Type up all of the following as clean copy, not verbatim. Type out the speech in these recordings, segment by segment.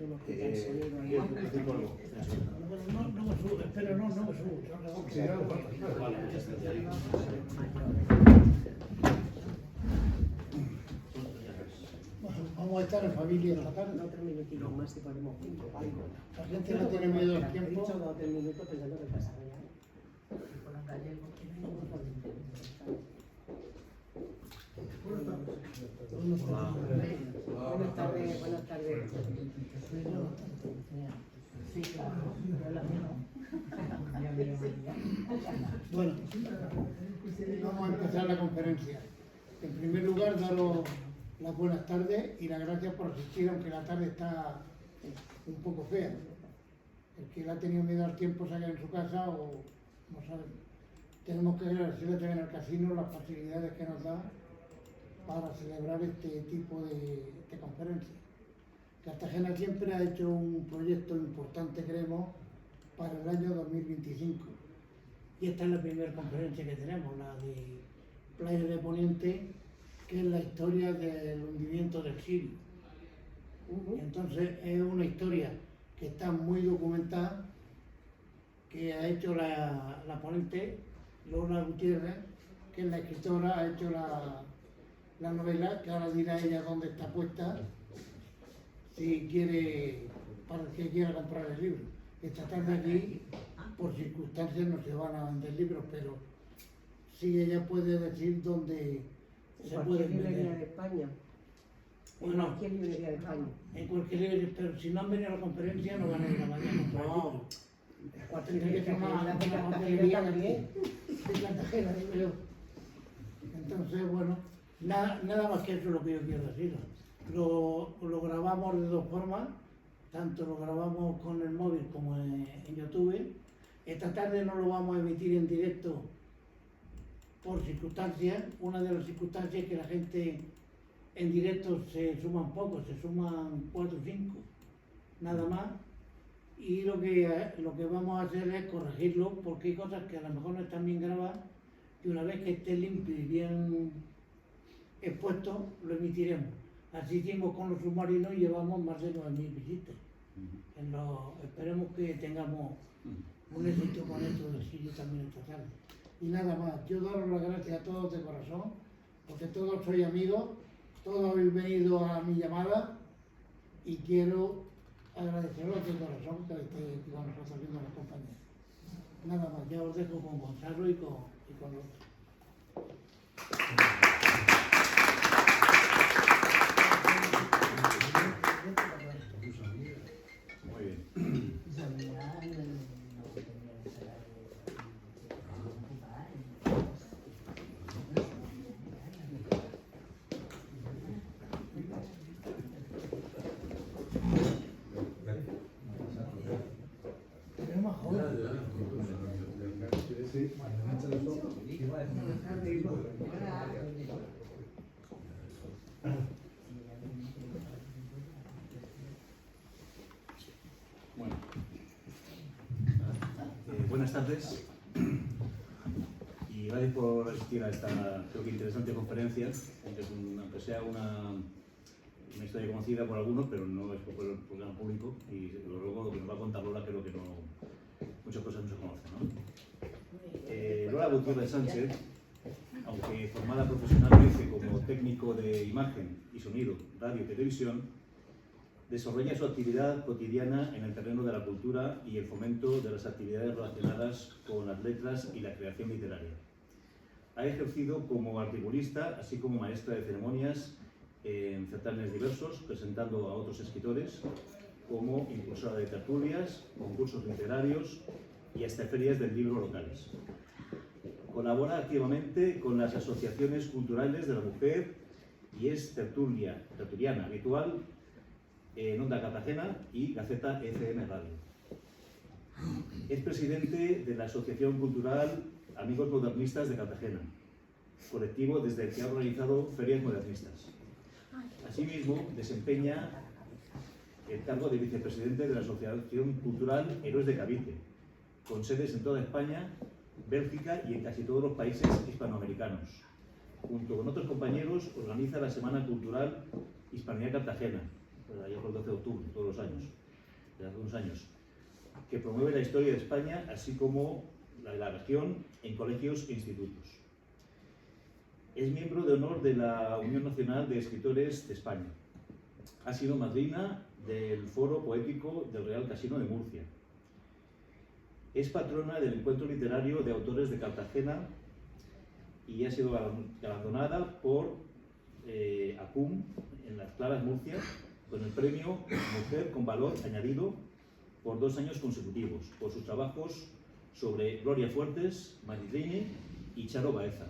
uno quita el sonido ahí. No me subo, espera, no me subo. Vale, ya está. Vamos a estar en familia esta tarde. Otro minutito más y ponemos punto. La gente no tiene miedo al tiempo. He dicho 2 o 3 minutos pensando que pasaba ya. Buenas tardes, buenas tardes. Sí, claro. Bueno, vamos a empezar la conferencia. En primer lugar, daros las buenas tardes y las gracias por asistir, aunque la tarde está un poco fea. El que le ha tenido miedo al tiempo se ha quedado en su casa o no sabe. Tenemos que agradecerle también al casino las facilidades que nos da para celebrar este tipo de conferencias. Cartagena siempre ha hecho un proyecto importante, creemos, para el año 2025. Y esta es la primera conferencia que tenemos, la de Playa de Poniente, que es la historia del hundimiento del Sirio. Entonces es una historia que está muy documentada, que ha hecho la ponente Lola Gutiérrez, que es la escritora, ha hecho la novela, que ahora dirá ella dónde está puesta, si quiere, para el que quiera comprar el libro. Esta tarde aquí, por circunstancias, no se van a vender libros, pero sí ella puede decir dónde se puede librería vender. de España. Bueno, Cualquier librería de España. en cualquier librería, pero si no han venido a la conferencia no van a ir a mañana a comprar el libro. Tendría que ser una papelería de Cartagena, digo yo. Entonces, bueno, nada más que eso es lo que yo quiero decir. Lo grabamos de dos formas, tanto lo grabamos con el móvil como en YouTube. Esta tarde no lo vamos a emitir en directo por circunstancias. Una de las circunstancias es que la gente en directo se suman pocos, se suman 4 o 5, nada más. Y lo que vamos a hacer es corregirlo, porque hay cosas que a lo mejor no están bien grabadas y una vez que esté limpio y bien expuesto, lo emitiremos. Así hicimos con los submarinos y llevamos más de 9.000 visitas. Esperemos que tengamos un éxito con esto del Sirio también esta tarde. Y nada más, yo daros las gracias a todos de corazón, porque todos sois amigos, todos habéis venido a mi llamada y quiero agradeceros de corazón que estéis aquí con nosotros viendo las compañías. Nada más, ya os dejo con Gonzalo y con los otros. Muy bien. Tenemos más jóvenes. Bueno. Buenas tardes y gracias por asistir a esta, creo que interesante conferencia, aunque sea una historia conocida por algunos, pero no es por el programa público, y luego lo que nos va a contar Lola creo que no, muchas cosas no se conocen, ¿no? Lola Gutiérrez Sánchez, aunque formada profesionalmente como técnico de imagen y sonido, radio y televisión, desarrolla su actividad cotidiana en el terreno de la cultura y el fomento de las actividades relacionadas con las letras y la creación literaria. Ha ejercido como articulista, así como maestra de ceremonias en certámenes diversos, presentando a otros escritores, como impulsora de tertulias, concursos literarios y hasta ferias del libro locales. Colabora activamente con las asociaciones culturales de la mujer y es tertuliana habitual en Onda Cartagena y Gaceta FM Radio. Es presidente de la Asociación Cultural Amigos Modernistas de Cartagena, colectivo desde el que ha organizado ferias modernistas. Asimismo, desempeña el cargo de vicepresidente de la Asociación Cultural Héroes de Cavite, con sedes en toda España, Bélgica y en casi todos los países hispanoamericanos. Junto con otros compañeros, organiza la Semana Cultural Hispanidad Cartagena, allá por el 12 de octubre, todos los años, desde hace unos años, que promueve la historia de España, así como la de la región, en colegios e institutos. Es miembro de honor de la Unión Nacional de Escritores de España. Ha sido madrina del Foro Poético del Real Casino de Murcia. Es patrona del Encuentro Literario de Autores de Cartagena y ha sido galardonada por ACUM en Las Claras, Murcia, con el premio Mujer con Valor Añadido por 2 años consecutivos, por sus trabajos sobre Gloria Fuertes, Maritrini y Charo Baeza.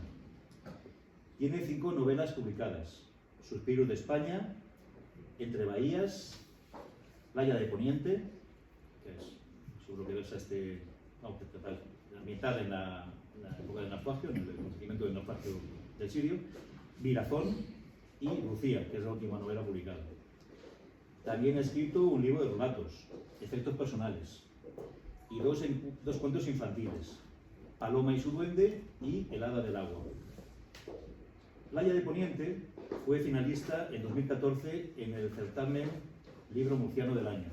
Tiene 5 novelas publicadas: Suspiros de España, Entre Bahías, Playa de Poniente, que es seguro que versa ambiental en la época del naufragio, en el acontecimiento del naufragio del Sirio, Virazón y Lucía, que es la última novela publicada. También ha escrito un libro de relatos, Efectos Personales, y 2 cuentos infantiles, Paloma y su duende y El hada del agua. Playa de Poniente fue finalista en 2014 en el certamen Libro Murciano del Año.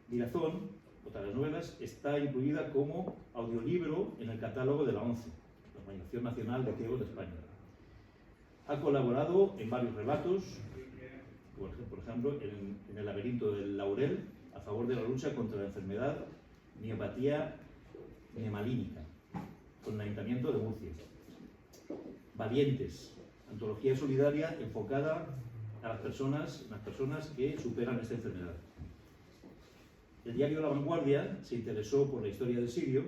Virazón, otra de las novelas, está incluida como audiolibro en el catálogo de la ONCE, la Organización Nacional de Ciegos de España. Ha colaborado en varios relatos, por ejemplo, en El laberinto del laurel, a favor de la lucha contra la enfermedad miopatía nemalínica, con el Ayuntamiento de Murcia. Valientes, antología solidaria enfocada a las personas que superan esta enfermedad. El diario La Vanguardia se interesó por la historia del Sirio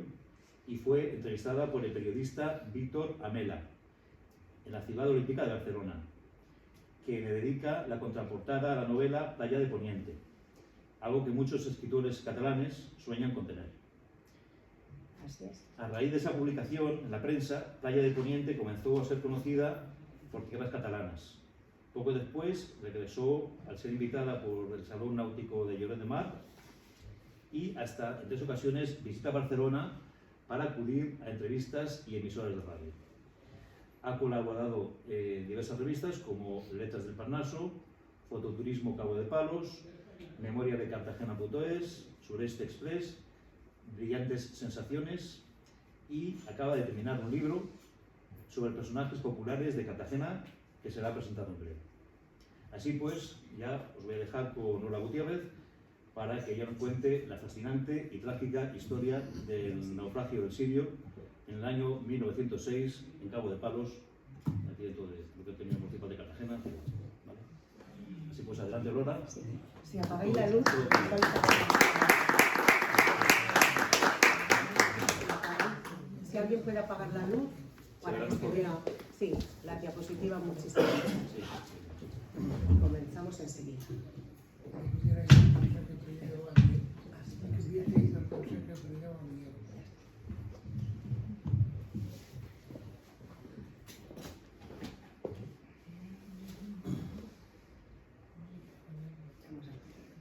y fue entrevistada por el periodista Víctor Amela en la Ciudad Olímpica de Barcelona, que le dedica la contraportada a la novela Playa de Poniente, algo que muchos escritores catalanes sueñan con tener. Así es. A raíz de esa publicación en la prensa, Playa de Poniente comenzó a ser conocida por tierras catalanas. Poco después regresó al ser invitada por el Salón Náutico de Lloret de Mar y hasta en 3 ocasiones visita Barcelona para acudir a entrevistas y emisoras de radio. Ha colaborado en diversas revistas como Letras del Parnaso, Fototurismo Cabo de Palos, Memoria de Cartagena.es, Sureste Express, Brillantes Sensaciones, y acaba de terminar un libro sobre personajes populares de Cartagena que será presentado en breve. Así pues, ya os voy a dejar con Lola Gutiérrez para que ella nos cuente la fascinante y trágica historia del naufragio del Sirio en el año 1906 en Cabo de Palos, aquí dentro de lo que tenía el municipio de Cartagena. ¿Vale? Así pues, adelante, Lola. Si apagáis la luz, si alguien puede apagar la luz para que se vea, sí, la diapositiva muchísimo. Sí. Comenzamos enseguida.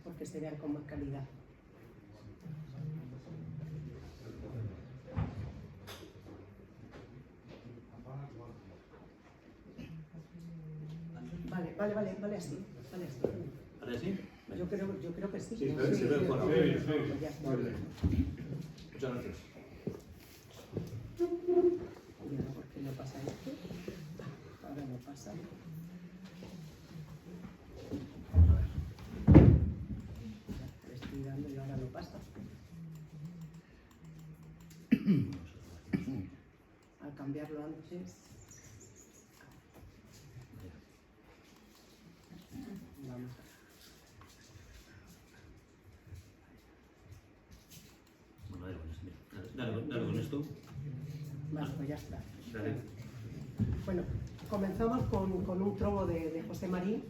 Porque se vean con más calidad. Vale así. ¿Ahora sí? Yo creo que sí. Sí, se ve por ahora. Ya está. Muchas gracias. ¿Y ahora por qué no pasa esto? Ahora no pasa. Le estoy dando y ahora no pasa. Al cambiarlo antes. Vamos a ver. Bueno, dale con esto. Vale, pues ya está. Dale. Bueno, comenzamos con un trobo de José Marín.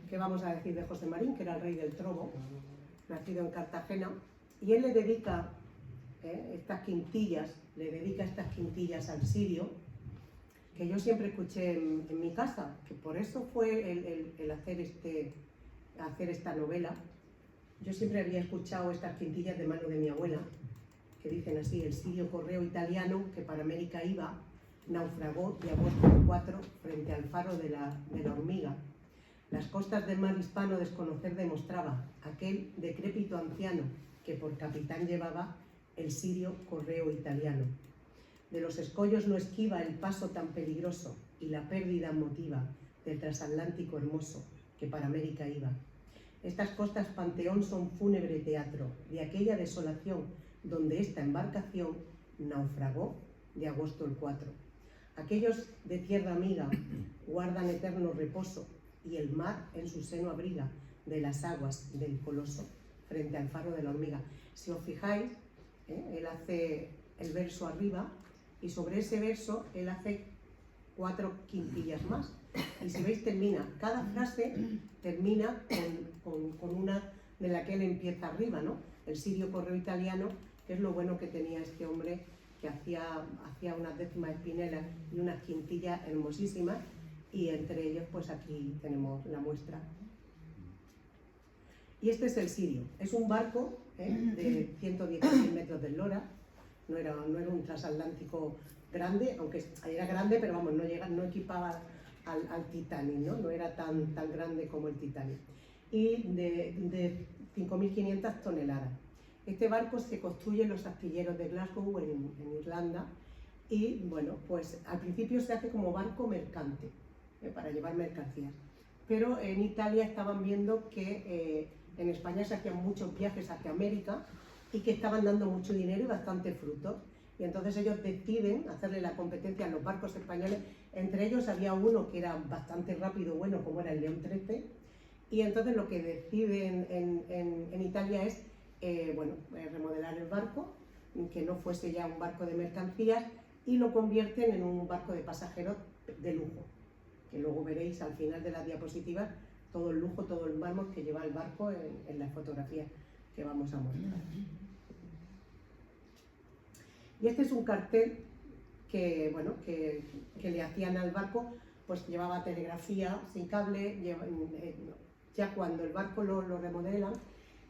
¿Qué vamos a decir de José Marín? Que era el rey del trobo, nacido en Cartagena. Y él le dedica estas quintillas al Sirio, que yo siempre escuché en mi casa, que por eso fue el hacer esta novela. Yo siempre había escuchado estas quintillas de mano de mi abuela, que dicen así: el sirio correo italiano que para América iba, naufragó de agosto 4 frente al faro de la Hormiga. Las costas del mar hispano desconocer demostraba aquel decrépito anciano que por capitán llevaba el sirio correo italiano. De los escollos no esquiva el paso tan peligroso y la pérdida motiva del transatlántico hermoso que para América iba. Estas costas panteón son fúnebre teatro de aquella desolación donde esta embarcación naufragó de agosto el 4. Aquellos de tierra amiga guardan eterno reposo y el mar en su seno abriga de las aguas del coloso frente al faro de la hormiga. Si os fijáis, él hace el verso arriba y sobre ese verso él hace 4 quintillas más. Y si veis, cada frase termina con una de la que él empieza arriba, ¿no? El sirio correo italiano, que es lo bueno que tenía este hombre, que hacía unas décimas espinelas y unas quintillas hermosísimas, y entre ellos pues aquí tenemos la muestra. Y este es el sirio, es un barco de 116 metros de eslora, no era un transatlántico grande, aunque era grande, pero vamos, no equipaba al Titanic, no era tan grande como el Titanic, y de 5.500 toneladas. Este barco se construye en los astilleros de Glasgow, en Irlanda, y bueno, pues al principio se hace como barco mercante, para llevar mercancías, pero en Italia estaban viendo que en España se hacían muchos viajes hacia América y que estaban dando mucho dinero y bastante frutos, y entonces ellos deciden hacerle la competencia a los barcos españoles. Entre ellos había uno que era bastante rápido, bueno, como era el León XIII, y entonces lo que deciden en Italia es remodelar el barco, que no fuese ya un barco de mercancías, y lo convierten en un barco de pasajeros de lujo, que luego veréis al final de las diapositivas todo el lujo, todo el mármol que lleva el barco en la fotografía que vamos a mostrar. Y este es un cartel que le hacían al barco, pues llevaba telegrafía sin cable. Ya cuando el barco lo remodelan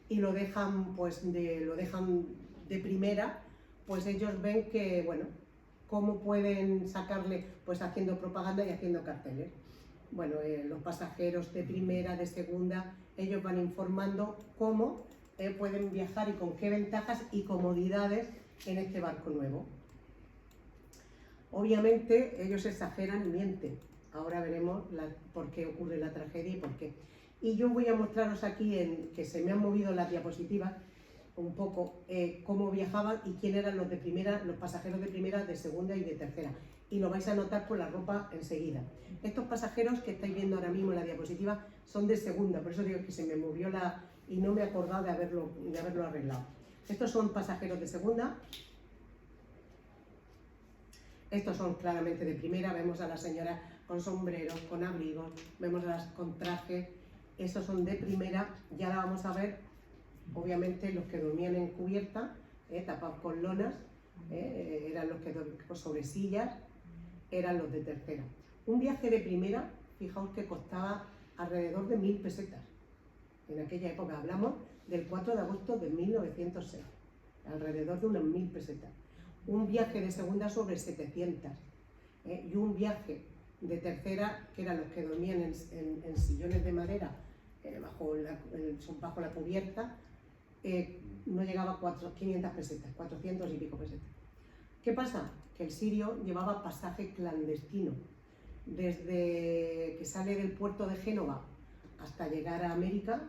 y lo dejan de primera, pues ellos ven que, bueno, cómo pueden sacarle, pues haciendo propaganda y haciendo carteles. Bueno, los pasajeros de primera, de segunda, ellos van informando cómo pueden viajar y con qué ventajas y comodidades en este barco nuevo. Obviamente ellos exageran y mienten. Ahora veremos por qué ocurre la tragedia y por qué. Y yo voy a mostraros aquí, que se me han movido las diapositivas un poco, cómo viajaban y quién eran los de primera, los pasajeros de primera, de segunda y de tercera. Y lo vais a notar por la ropa enseguida. Estos pasajeros que estáis viendo ahora mismo en la diapositiva son de segunda, por eso digo que se me movió y no me he acordado de haberlo arreglado. Estos son pasajeros de segunda. Estos son claramente de primera. Vemos a las señoras con sombreros, con abrigos, vemos a las con traje. Estos son de primera. Y ahora vamos a ver, obviamente, los que dormían en cubierta, tapados con lonas, eran los que dormían sobre sillas, eran los de tercera. Un viaje de primera, fijaos que costaba alrededor de 1.000 pesetas. En aquella época, hablamos del 4 de agosto de 1906, alrededor de unas 1.000 pesetas. Un viaje de segunda sobre 700, y un viaje de tercera, que eran los que dormían en sillones de madera bajo la cubierta, no llegaba a 500 pesetas, 400 y pico pesetas. ¿Qué pasa? Que el sirio llevaba pasaje clandestino. Desde que sale del puerto de Génova hasta llegar a América,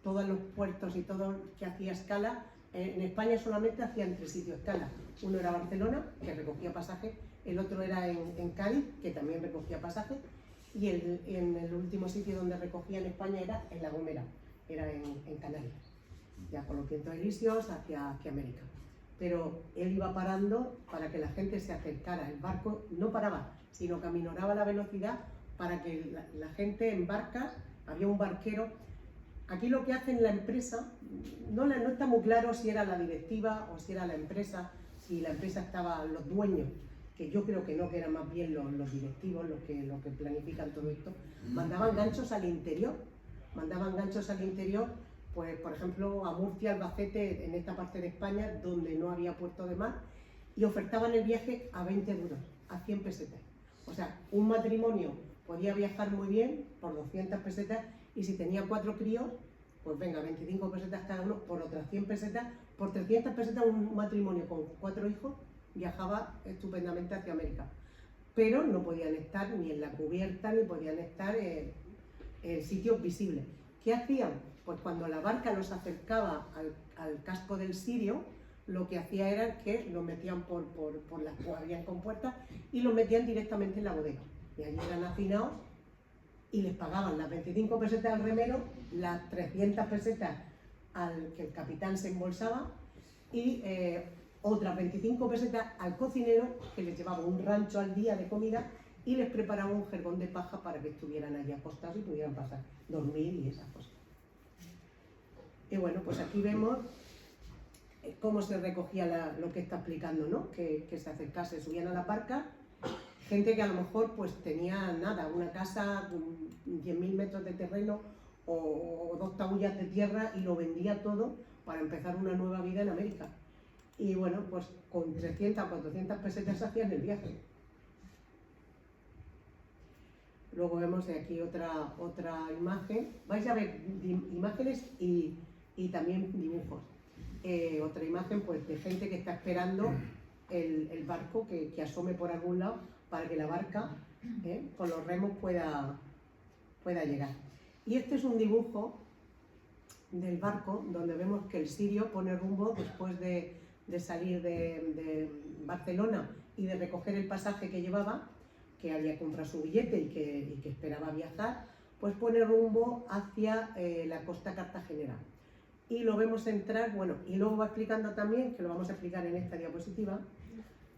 todos los puertos y todo que hacía escala, en España solamente hacían 3 sitios escala. Uno era Barcelona, que recogía pasaje, el otro era en Cádiz, que también recogía pasaje, y en el último sitio donde recogía en España era en La Gomera, era en Canarias, ya por los Vientos Elíseos hacia América. Pero él iba parando para que la gente se acercara. El barco no paraba, sino que aminoraba la velocidad para que la gente en barcas, había un barquero. Aquí lo que hacen la empresa, no está muy claro si era la directiva o si era la empresa, si la empresa estaba, los dueños, que yo creo que no, que eran más bien los directivos los que planifican todo esto, mandaban ganchos al interior, pues por ejemplo a Murcia, Albacete, en esta parte de España donde no había puerto de mar, y ofertaban el viaje a 20 duros, a 100 pesetas. O sea, un matrimonio podía viajar muy bien por 200 pesetas y si tenía 4 críos, pues venga, 25 pesetas cada uno, por otras 100 pesetas, por 300 pesetas un matrimonio con 4 hijos viajaba estupendamente hacia América. Pero no podían estar ni en la cubierta ni podían estar en sitios visibles. ¿Qué hacían? Pues cuando la barca los acercaba al casco del sirio, lo que hacía era que los metían por las habían compuertas y los metían directamente en la bodega. Y allí eran hacinados y les pagaban las 25 pesetas al remero, las 300 pesetas al que el capitán se embolsaba y otras 25 pesetas al cocinero, que les llevaba un rancho al día de comida y les preparaba un jergón de paja para que estuvieran allí acostados y pudieran pasar, dormir y esas cosas. Y bueno, pues aquí vemos cómo se recogía lo que está explicando, ¿no? Que se acercase, subían a la barca, gente que a lo mejor pues tenía nada, una casa con 10.000 metros de terreno o 2 taullas de tierra y lo vendía todo para empezar una nueva vida en América. Y bueno, pues con 300 o 400 pesetas hacían el viaje. Luego vemos aquí otra imagen. Vais a ver imágenes y también dibujos. Otra imagen pues de gente que está esperando el barco que asome por algún lado para que la barca con los remos pueda llegar. Y este es un dibujo del barco donde vemos que el sirio pone rumbo después de salir de Barcelona y de recoger el pasaje que llevaba, que había comprado su billete y que esperaba viajar, pues pone rumbo hacia la costa cartagenera. Y lo vemos entrar, bueno, y luego va explicando también, que lo vamos a explicar en esta diapositiva,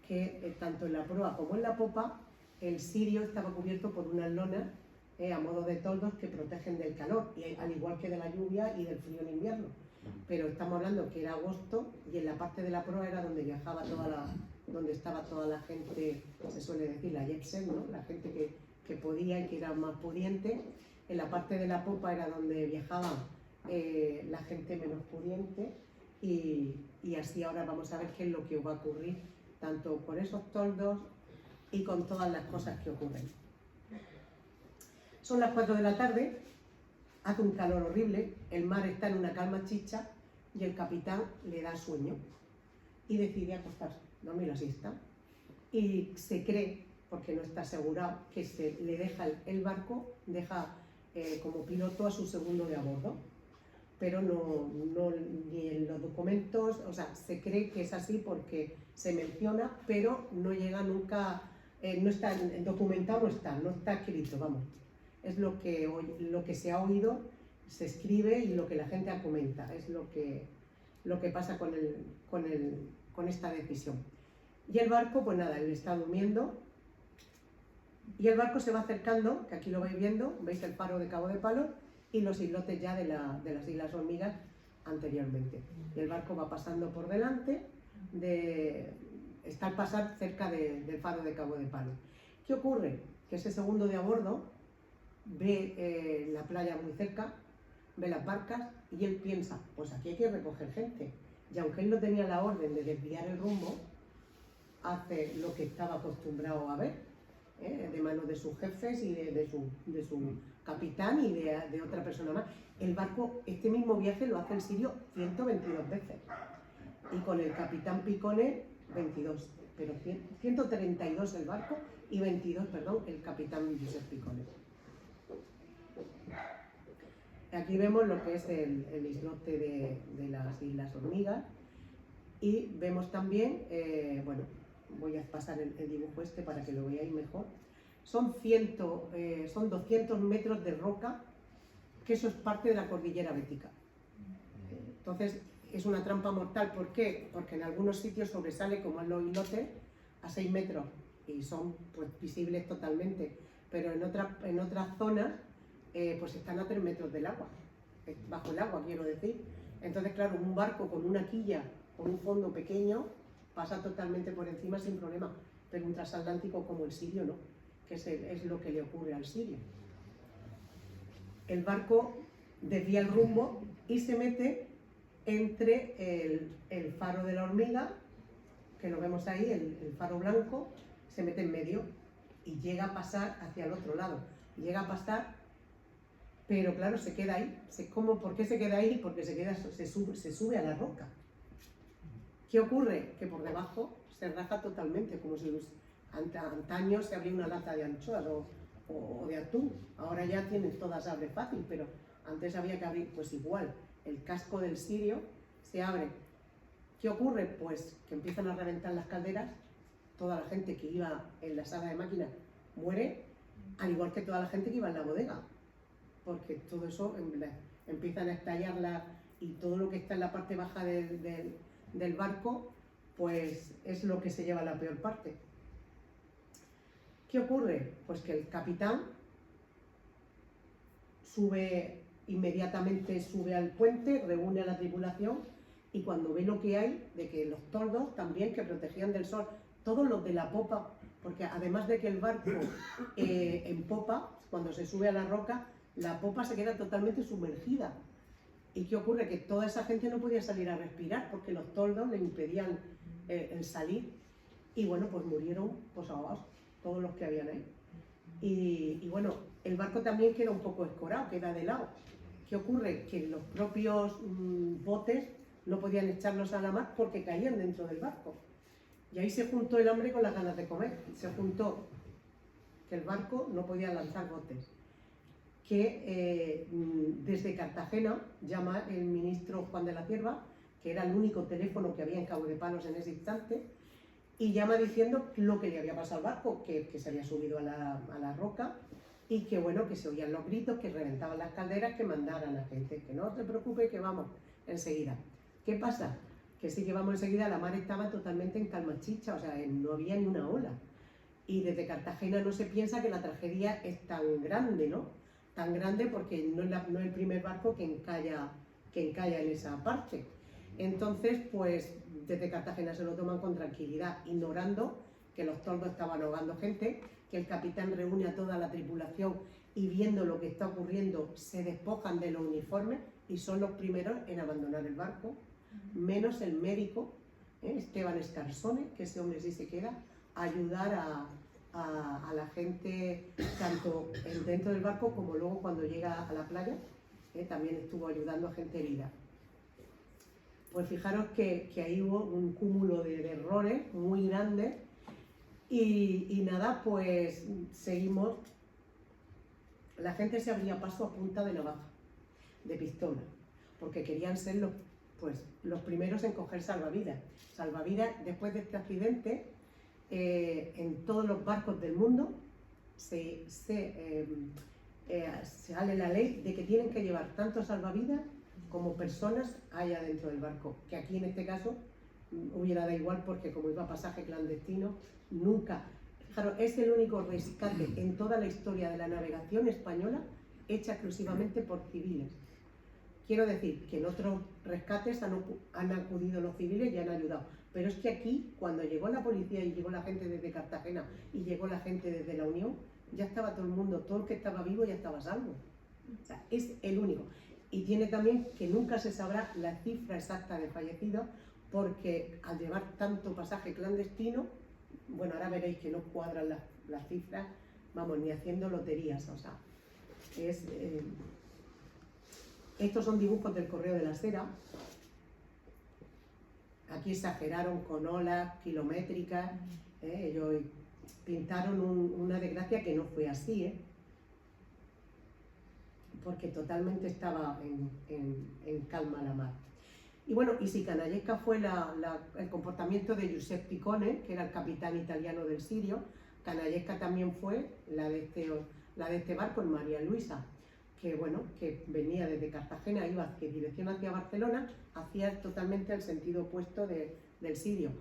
que tanto en la proa como en la popa, el sirio estaba cubierto por unas lonas a modo de toldos que protegen del calor, y al igual que de la lluvia y del frío en invierno. Pero estamos hablando que era agosto y en la parte de la proa era donde viajaba donde estaba toda la gente, se suele decir la jet set, ¿no? La gente que podía y que era más pudiente. En la parte de la popa era donde viajaba la gente menos pudiente y así ahora vamos a ver qué es lo que va a ocurrir tanto con esos toldos y con todas las cosas que ocurren. Son las 4 de la tarde, hace un calor horrible, el mar está en una calma chicha y el capitán le da sueño y decide acostarse, dormir la siesta. Y se cree, porque no está asegurado, que se le deja el barco, deja como piloto a su segundo de a bordo. Pero no ni en los documentos, o sea, se cree que es así porque se menciona, pero no llega nunca, no está documentado, no está escrito, vamos. Es lo que se ha oído, se escribe y lo que la gente comenta, es lo que pasa con esta decisión. Y el barco, pues nada, él está durmiendo y el barco se va acercando, que aquí lo vais viendo, veis el faro de Cabo de Palos y los islotes ya de las Islas Hormigas anteriormente. Y el barco va pasando por delante, está al pasar cerca del faro de Cabo de Palos. ¿Qué ocurre? Que ese segundo de a bordo ve la playa muy cerca, ve las barcas y él piensa, pues aquí hay que recoger gente. Y aunque él no tenía la orden de desviar el rumbo, hace lo que estaba acostumbrado a ver, de manos de sus jefes y de su capitán y de otra persona más. El barco, este mismo viaje lo hace el sirio 122 veces y con el capitán Picone 22, pero 132 el barco y 22, perdón, el capitán Josep Picone. Aquí vemos lo que es el islote de las Islas Hormigas y vemos también, bueno, voy a pasar el dibujo este para que lo veáis mejor. Son 200 metros de roca, que eso es parte de la cordillera bética. Entonces es una trampa mortal. ¿Por qué? Porque en algunos sitios sobresale, como en los islotes, a 6 metros y son pues visibles totalmente, pero en otras zonas pues están a 3 metros del agua, bajo el agua quiero decir. Entonces claro, un barco con una quilla, con un fondo pequeño, pasa totalmente por encima sin problema, pero un transatlántico como el sirio no, que es lo que le ocurre al sirio. El barco desvía el rumbo y se mete entre el faro de la Hormiga, que lo vemos ahí, el faro blanco, se mete en medio y llega a pasar hacia el otro lado. llega a pasar, pero claro, se queda ahí. ¿Por qué se queda ahí? Porque se sube a la roca. ¿Qué ocurre? Que por debajo se raja totalmente, como si antaño se abría una lata de anchoas o de atún. Ahora ya tienen todas abre fácil, pero antes había que abrir, pues igual, el casco del Sirio se abre. ¿Qué ocurre? Pues que empiezan a reventar las calderas, toda la gente que iba en la sala de máquinas muere, al igual que toda la gente que iba en la bodega, porque todo eso empiezan a estallar y todo lo que está en la parte baja del barco, pues es lo que se lleva la peor parte. ¿Qué ocurre? Pues que el capitán inmediatamente sube al puente, reúne a la tripulación y cuando ve lo que hay, de que los toldos también que protegían del sol, todos los de la popa, porque además de que el barco en popa, cuando se sube a la roca, la popa se queda totalmente sumergida. ¿Y qué ocurre? Que toda esa gente no podía salir a respirar porque los toldos le impedían el salir y bueno, pues murieron pues ahogados todos los que habían ahí. Y bueno, el barco también queda un poco escorado, queda de lado. ¿Qué ocurre? Que los propios botes no podían echarlos a la mar porque caían dentro del barco. Y ahí se juntó el hambre con las ganas de comer. Se juntó que el barco no podía lanzar botes. Que desde Cartagena llama el ministro Juan de la Cierva, que era el único teléfono que había en Cabo de Palos en ese instante, y llama diciendo lo que le había pasado al barco, que se había subido a la roca y que bueno, que se oían los gritos, que reventaban las calderas, que mandaran a la gente, que no te preocupes, que vamos enseguida. ¿Qué pasa? Que sí que vamos enseguida, la mar estaba totalmente en calma chicha, o sea, no había ni una ola. Y desde Cartagena no se piensa que la tragedia es tan grande, ¿no? Tan grande porque no es el primer barco que encalla en esa parte. Entonces, pues desde Cartagena se lo toman con tranquilidad, ignorando que los toldos estaban ahogando gente, que el capitán reúne a toda la tripulación y viendo lo que está ocurriendo se despojan de los uniformes y son los primeros en abandonar el barco, menos el médico, Esteban Escarsone, que ese hombre sí se queda, a ayudar a la gente, tanto dentro del barco como luego cuando llega a la playa, también estuvo ayudando a gente herida. Pues fijaros que ahí hubo un cúmulo de errores muy grandes y nada, pues seguimos. La gente se abría paso a punta de navaja, de pistola, porque querían ser los primeros en coger salvavidas. Salvavidas, después de este accidente, en todos los barcos del mundo sale la ley de que tienen que llevar tanto salvavidas como personas haya dentro del barco, que aquí en este caso hubiera dado igual porque como iba pasaje clandestino, nunca. Claro, es el único rescate en toda la historia de la navegación española hecha exclusivamente por civiles. Quiero decir que en otros rescates han acudido los civiles y han ayudado, pero es que aquí, cuando llegó la policía y llegó la gente desde Cartagena y llegó la gente desde la Unión, ya estaba todo el mundo, todo el que estaba vivo ya estaba salvo. O sea, es el único. Y tiene también que nunca se sabrá la cifra exacta de fallecidos, porque al llevar tanto pasaje clandestino, bueno, ahora veréis que no cuadran las cifras, vamos, ni haciendo loterías, o sea, estos son dibujos del Correo de la Sera. Aquí exageraron con olas kilométricas, ellos pintaron una desgracia que no fue así, porque totalmente estaba en calma la mar. Y bueno, y si canallesca fue el comportamiento de Giuseppe Picone, que era el capitán italiano del Sirio, canallesca también fue la de este barco, el María Luisa, que bueno, que venía desde Cartagena, iba en dirección hacia Barcelona, hacía totalmente el sentido opuesto del Sirio.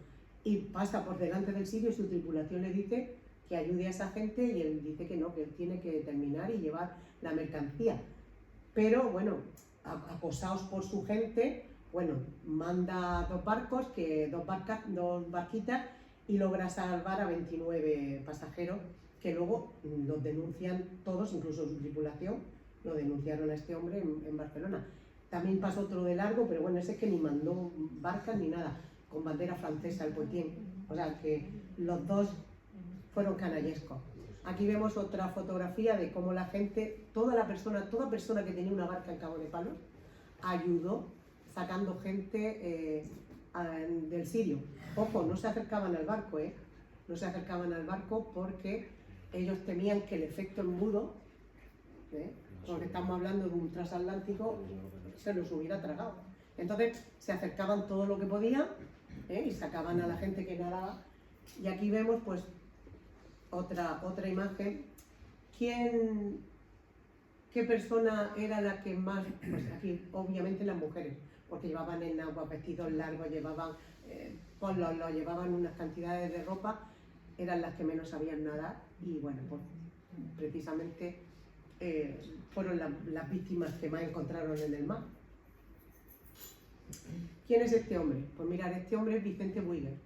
Y pasa por delante del Sirio y su tripulación le dice que ayude a esa gente y él dice que no, que él tiene que terminar y llevar la mercancía. Pero bueno, acosados por su gente, bueno, manda dos barquitas y logra salvar a 29 pasajeros que luego los denuncian todos, incluso su tripulación, lo denunciaron a este hombre en Barcelona. También pasó otro de largo, pero bueno, ese es que ni mandó barcas ni nada, con bandera francesa, el Poitiers. O sea que los dos fueron canallescos. Aquí vemos otra fotografía de cómo la gente, toda persona que tenía una barca en Cabo de Palos, ayudó sacando gente del Sirio. Ojo, no se acercaban al barco, no se acercaban al barco porque ellos temían que el efecto embudo, porque estamos hablando de un transatlántico, se los hubiera tragado. Entonces se acercaban todo lo que podían y sacaban a la gente que nadaba. Y aquí vemos pues otra imagen. ¿Qué persona era la que más? Pues aquí obviamente las mujeres, porque llevaban en agua vestidos largos, llevaban polos, llevaban unas cantidades de ropa, eran las que menos sabían nadar y bueno, pues precisamente fueron las víctimas que más encontraron en el mar. ¿Quién es este hombre? Pues mirad, este hombre es Vicente Buigues.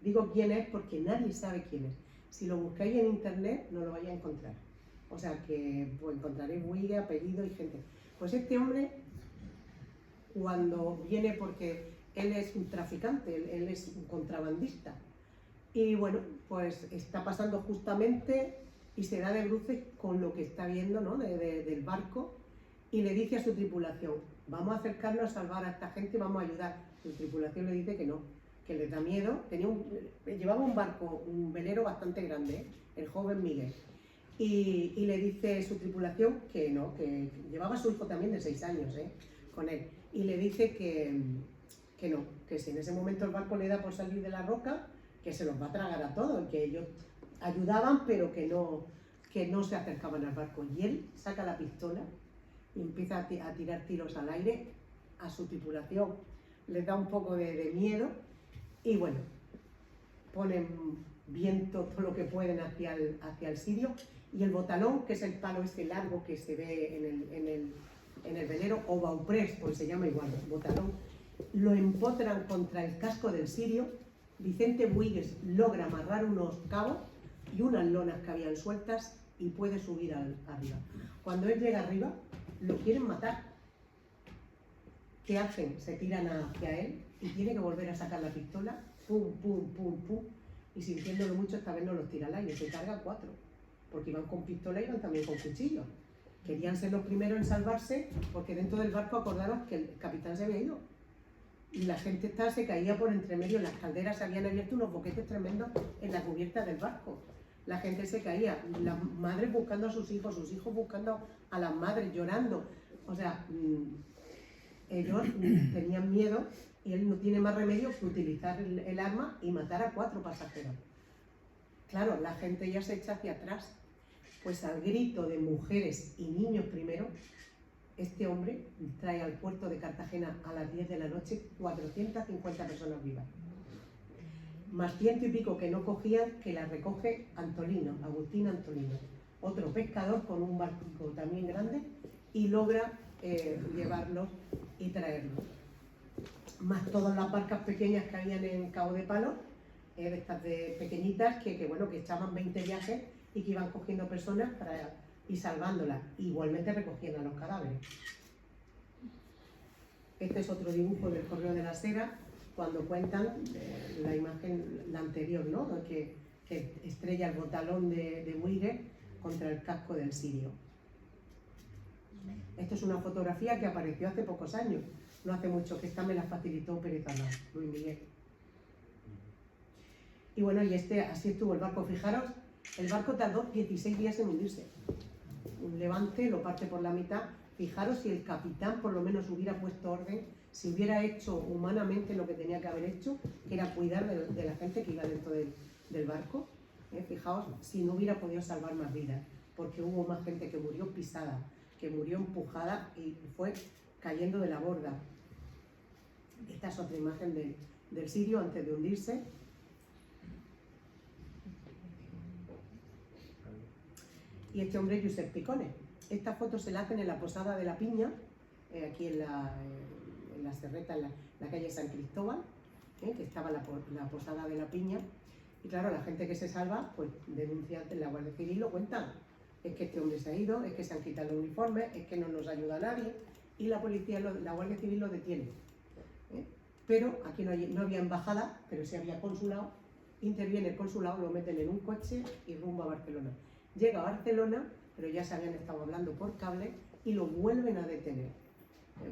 Digo quién es porque nadie sabe quién es. Si lo buscáis en internet no lo vais a encontrar. O sea que pues, encontraréis Buigues, apellido y gente. Pues este hombre, cuando viene, porque él es un traficante, él es un contrabandista. Y bueno, pues está pasando justamente y se da de bruces con lo que está viendo, ¿no? del barco y le dice a su tripulación, vamos a acercarnos a salvar a esta gente, vamos a ayudar. Su tripulación le dice que no, que les da miedo. Llevaba un barco, un velero bastante grande, el joven Miguel. Y le dice su tripulación que no, que llevaba a su hijo también de 6 años con él. Y le dice que no, que si en ese momento el barco le da por salir de la roca, que se los va a tragar a todos, que ellos ayudaban pero que no se acercaban al barco. Y él saca la pistola y empieza a tirar tiros al aire a su tripulación. Les da un poco de miedo y bueno, ponen viento todo lo que pueden hacia el sirio y el botalón, que es el palo este largo que se ve en el velero, o bauprés, pues se llama igual, botalón, lo empotran contra el casco del sirio. Vicente Buigues logra amarrar unos cabos y unas lonas que habían sueltas y puede subir arriba. Cuando él llega arriba, lo quieren matar. ¿Qué hacen? Se tiran hacia él y tiene que volver a sacar la pistola, pum, pum, pum, pum, y sintiéndolo mucho, esta vez no los tira al aire, se carga 4, porque iban con pistola y iban también con cuchillo. Querían ser los primeros en salvarse, porque dentro del barco acordaros que el capitán se había ido. Y la gente se caía por entre medio, las calderas se habían abierto unos boquetes tremendos en la cubierta del barco. La gente se caía, las madres buscando a sus hijos buscando a las madres, llorando. O sea, ellos tenían miedo y él no tiene más remedio que utilizar el arma y matar a 4 pasajeros. Claro, la gente ya se echa hacia atrás. Pues al grito de mujeres y niños primero, este hombre trae al puerto de Cartagena a las 10 de la noche 450 personas vivas. Más 100 y pico que no cogían, que las recoge Antolino, Agustín Antolino, otro pescador con un barco también grande, y logra llevarlos y traerlos. Más todas las barcas pequeñas que habían en Cabo de Palos, de estas pequeñitas que echaban 20 viajes y que iban cogiendo personas y salvándolas. Igualmente recogían a los cadáveres. Este es otro dibujo del Correo de la Sera, cuando cuentan la imagen, la anterior, ¿no? que estrella el botalón de Buigues contra el casco del sirio. Esto es una fotografía que apareció hace pocos años, no hace mucho, que esta me la facilitó Pérez Alao, Luis Miguel. Y bueno, y así estuvo el barco. Fijaros, el barco tardó 16 días en hundirse. Un levante lo parte por la mitad. Fijaros si el capitán por lo menos hubiera puesto orden, si hubiera hecho humanamente lo que tenía que haber hecho, que era cuidar de la gente que iba dentro del barco. Fijaos si no hubiera podido salvar más vidas, porque hubo más gente que murió pisada, que murió empujada y fue cayendo de la borda. Esta es otra imagen del sirio antes de hundirse. Y este hombre es Josep Picone. Esta foto se la hacen en la Posada de la Piña, aquí en la Serreta, en la calle San Cristóbal, que estaba la Posada de la Piña. Y claro, la gente que se salva, pues denuncia ante la Guardia Civil, lo cuentan. Es que este hombre se ha ido, es que se han quitado el uniforme, es que no nos ayuda a nadie. Y la policía, la Guardia Civil lo detiene. Pero aquí no había embajada, pero sí había consulado. Interviene el consulado, lo meten en un coche y rumbo a Barcelona. Llega a Barcelona, pero ya se habían estado hablando por cable y lo vuelven a detener.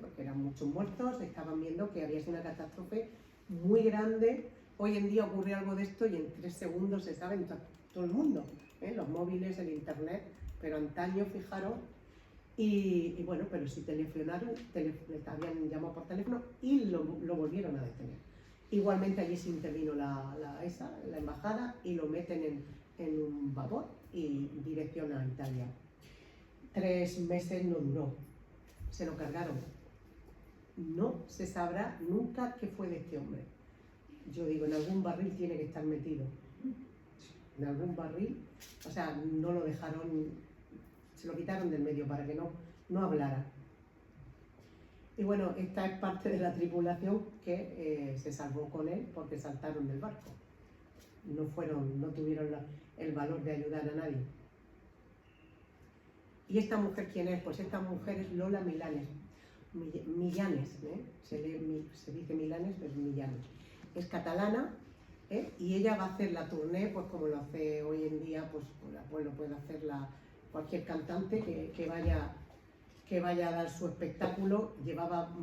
Porque eran muchos muertos, estaban viendo que había sido una catástrofe muy grande. Hoy en día ocurre algo de esto y en 3 segundos se sabe en todo el mundo, los móviles, el internet, pero antaño, fijaros, y bueno, pero sí telefonaron, habían llamado por teléfono y lo volvieron a detener. Igualmente allí se intervino la embajada y lo meten en un vapor y dirección a Italia. 3 meses no duró, se lo cargaron. No se sabrá nunca qué fue de este hombre. Yo digo, en algún barril tiene que estar metido. En algún barril, o sea, no lo dejaron, se lo quitaron del medio para que no hablara. Y bueno, esta es parte de la tripulación que se salvó con él porque saltaron del barco. No tuvieron el valor de ayudar a nadie. ¿Y esta mujer quién es? Pues esta mujer es Lola Millanes. Se dice Millanes, pero es Millanes. Es catalana, y ella va a hacer la tournée, pues como lo hace hoy en día, pues lo puede hacer cualquier cantante que vaya a dar su espectáculo. Llevaba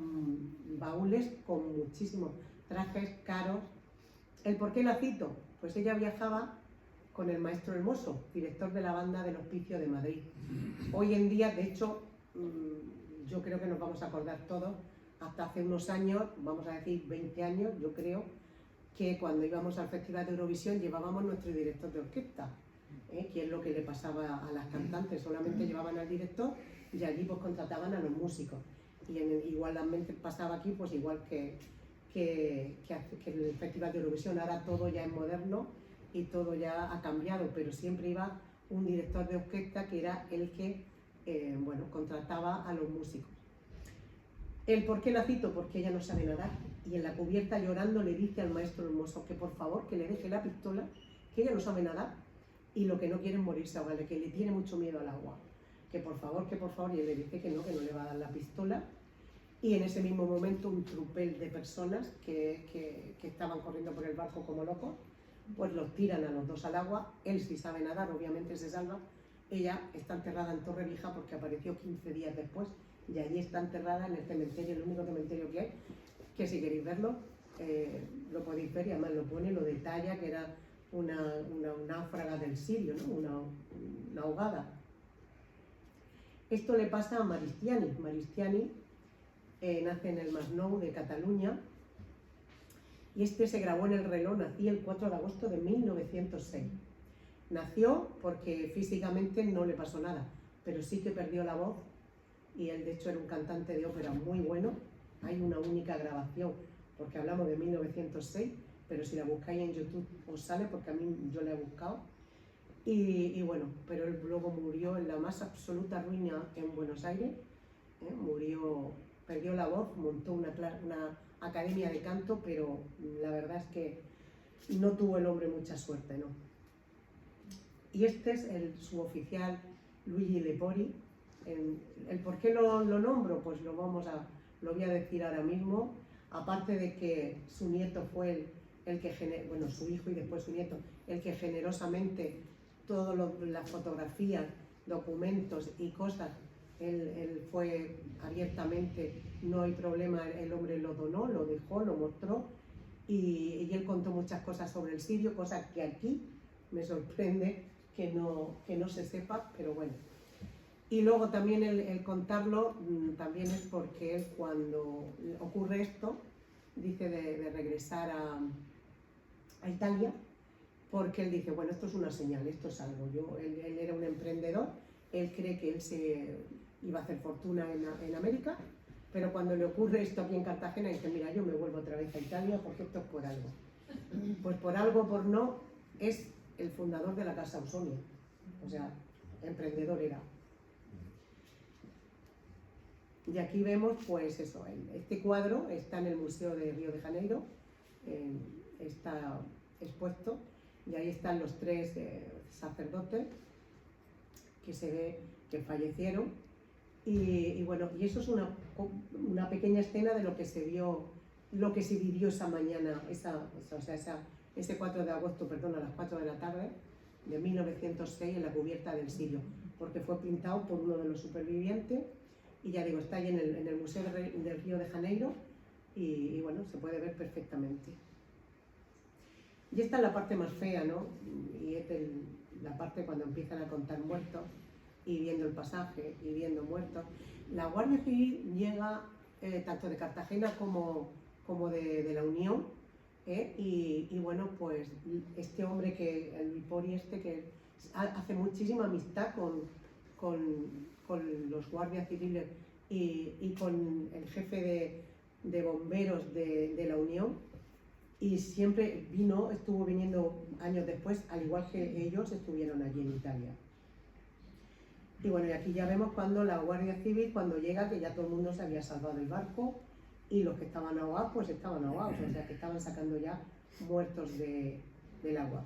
baúles con muchísimos trajes caros. ¿El por qué la cito? Pues ella viajaba con el maestro Hermoso, director de la banda del Hospicio de Madrid. Hoy en día, de hecho, yo creo que nos vamos a acordar todos, hasta hace unos años, vamos a decir 20 años, yo creo, que cuando íbamos al Festival de Eurovisión llevábamos nuestro director de orquesta, que es lo que le pasaba a las cantantes, solamente llevaban al director y allí pues contrataban a los músicos. Y igualmente pasaba aquí, pues igual que el Festival de Eurovisión. Ahora todo ya es moderno y todo ya ha cambiado, pero siempre iba un director de orquesta que era el que contrataba a los músicos. ¿El por qué la cito? Porque ella no sabe nadar y en la cubierta llorando le dice al maestro Hermoso que por favor que le deje la pistola, que ella no sabe nadar y lo que no quiere es morirse ahogada, que le tiene mucho miedo al agua, que por favor, y él le dice que no le va a dar la pistola. Y en ese mismo momento un tropel de personas que estaban corriendo por el barco como locos, pues los tiran a los dos al agua. Él sí sabe nadar, obviamente se salva. Ella está enterrada en Torrevieja porque apareció 15 días después y allí está enterrada en el cementerio, el único cementerio que hay, que si queréis verlo, lo podéis ver y además lo pone, lo detalla, que era una náufraga del Sirio, ¿no? una ahogada. Esto le pasa a Maristiani. Maristiani nace en el Masnou de Cataluña y este se grabó en el reloj, nací el 4 de agosto de 1906. Nació porque físicamente no le pasó nada, pero sí que perdió la voz y él de hecho era un cantante de ópera muy bueno. Hay una única grabación, porque hablamos de 1906, pero si la buscáis en YouTube os sale, porque a mí yo la he buscado. Y bueno, pero él luego murió en la más absoluta ruina en Buenos Aires, perdió la voz, montó una academia de canto, pero la verdad es que no tuvo el hombre mucha suerte, ¿no? Y este es su oficial, Luigi Lepori. ¿El por qué lo nombro? Pues lo voy a decir ahora mismo. Aparte de que su nieto fue el que generó, bueno, su hijo y después su nieto, el que generosamente todas las fotografías, documentos y cosas, él fue abiertamente, no hay problema, el hombre lo donó, lo dejó, lo mostró y él contó muchas cosas sobre el sirio, cosas que aquí me sorprende que no se sepa, pero bueno. Y luego también el contarlo también es porque él, cuando ocurre esto, dice de regresar a Italia, porque él dice, bueno, esto es una señal, esto es algo. Él era un emprendedor, él cree que él se iba a hacer fortuna en América, pero cuando le ocurre esto aquí en Cartagena, dice, mira, yo me vuelvo otra vez a Italia porque esto es por algo. Pues por algo, por no, es el fundador de la Casa Ausonia, o sea, emprendedor era. Y aquí vemos, pues eso, este cuadro está en el Museo de Río de Janeiro, está expuesto, y ahí están los 3 sacerdotes que se ve que fallecieron, y bueno, y eso es una pequeña escena de lo que se vio, lo que se vivió esa mañana, ese 4 de agosto, perdón, a las 4 de la tarde, de 1906 en la cubierta del Sirio, porque fue pintado por uno de los supervivientes y ya digo, está ahí en el Museo del Río de Janeiro y bueno, se puede ver perfectamente. Y esta es la parte más fea, ¿no? Y es la parte cuando empiezan a contar muertos y viendo el pasaje y viendo muertos. La Guardia Civil llega tanto de Cartagena como de la Unión, y bueno, pues este hombre, el Pori que hace muchísima amistad con los guardias civiles y con el jefe de bomberos de la Unión, y siempre estuvo viniendo años después, al igual que ellos estuvieron allí en Italia. Y bueno, y aquí ya vemos cuando la Guardia Civil, cuando llega, que ya todo el mundo se había salvado del barco y los que estaban ahogados, pues estaban ahogados, o sea que estaban sacando ya muertos del agua.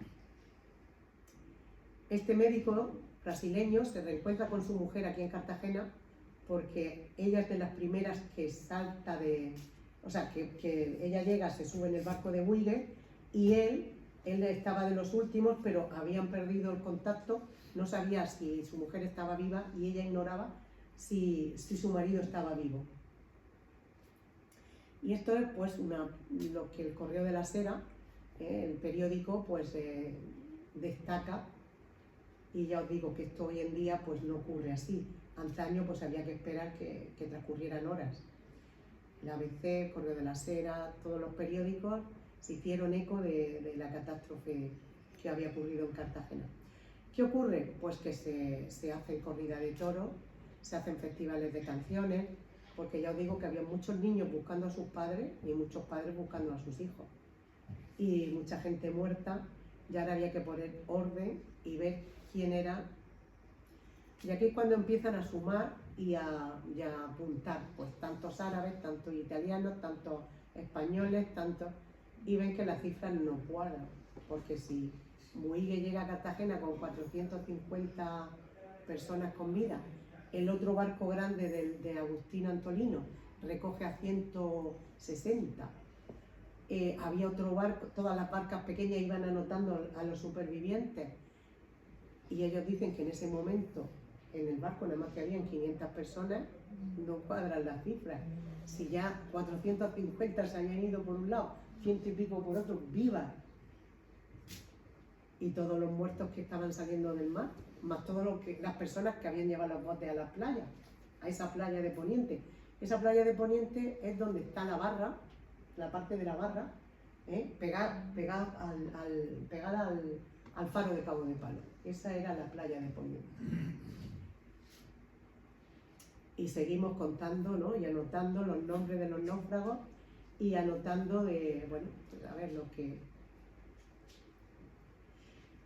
Este médico brasileño se reencuentra con su mujer aquí en Cartagena porque ella es de las primeras que salta o sea, que ella llega, se sube en el barco de Huigues y él estaba de los últimos, pero habían perdido el contacto, no sabía si su mujer estaba viva y ella ignoraba si su marido estaba vivo. Y esto es pues lo que el Correo de la Sera, el periódico, pues destaca, y ya os digo que esto hoy en día pues no ocurre así. Antaño pues había que esperar que transcurrieran horas. La ABC, Correo de la Sera, todos los periódicos se hicieron eco de la catástrofe que había ocurrido en Cartagena. ¿Qué ocurre? Pues que se hacen corrida de toros, se hacen festivales de canciones, porque ya os digo que había muchos niños buscando a sus padres y muchos padres buscando a sus hijos. Y mucha gente muerta, y ahora había que poner orden y ver quién era. Y aquí es cuando empiezan a sumar y a apuntar, pues tantos árabes, tantos italianos, tantos españoles, y ven que las cifras no cuadran, porque si Muigue llega a Cartagena con 450 personas con vida, el otro barco grande de Agustín Antolino recoge a 160, había otro barco, todas las barcas pequeñas iban anotando a los supervivientes, y ellos dicen que en ese momento en el barco nada más que habían 500 personas, no cuadran las cifras. Si ya 450 se habían ido por un lado, 100 y pico por otro, vivas, y todos los muertos que estaban saliendo del mar, más todas las personas que habían llevado los botes a las playas, a esa playa de Poniente. Esa playa de Poniente es donde está la barra, la parte de la barra, pegada al faro de Cabo de Palo. Esa era la playa de Poniente. Y seguimos contando, ¿no? Y anotando los nombres de los náufragos y anotando bueno, pues a ver lo que...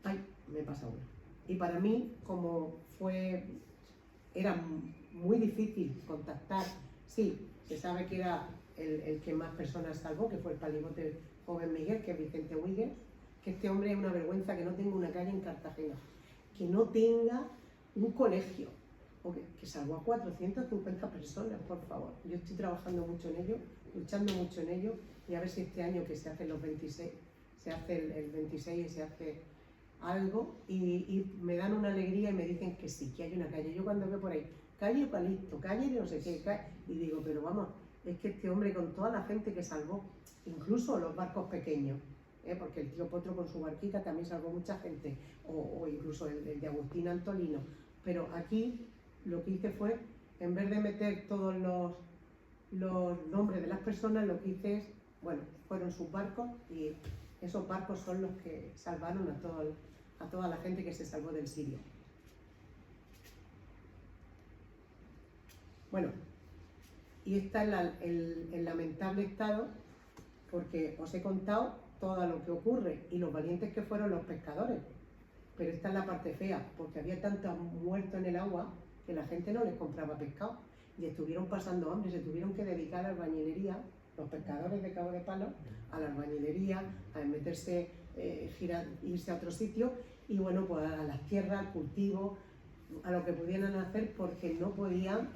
¡Ay! Me pasa una. Y para mí, como era muy difícil contactar, sí, se sabe que era el que más personas salvó, que fue el palibote joven Miguel, que es Vicente Huigues, que este hombre es una vergüenza que no tenga una calle en Cartagena, que no tenga un colegio, que salvó a 450 personas, por favor. Yo estoy trabajando mucho en ello, luchando mucho en ello, y a ver si este año que se hacen los 26, se hace el 26 y se hace algo, y me dan una alegría y me dicen que sí, que hay una calle. Yo cuando veo por ahí, calle Eucalipto, calle de no sé qué, y digo, pero vamos, es que este hombre con toda la gente que salvó, incluso los barcos pequeños, porque el tío Potro con su barquita también salvó mucha gente, o incluso el de Agustín Antolino, pero aquí lo que hice fue, en vez de meter todos los nombres de las personas, lo que hice es, bueno, fueron sus barcos, y esos barcos son los que salvaron a toda la gente que se salvó del Sirio. Bueno, y está el lamentable estado, porque os he contado todo lo que ocurre y los valientes que fueron los pescadores, pero esta es la parte fea, porque había tantos muertos en el agua que la gente no les compraba pescado y estuvieron pasando hambre, se tuvieron que dedicar a la albañilería, los pescadores de Cabo de Palo, a la albañilería, a meterse, irse a otro sitio, y bueno, pues a las tierras, al cultivo, a lo que pudieran hacer, porque no podían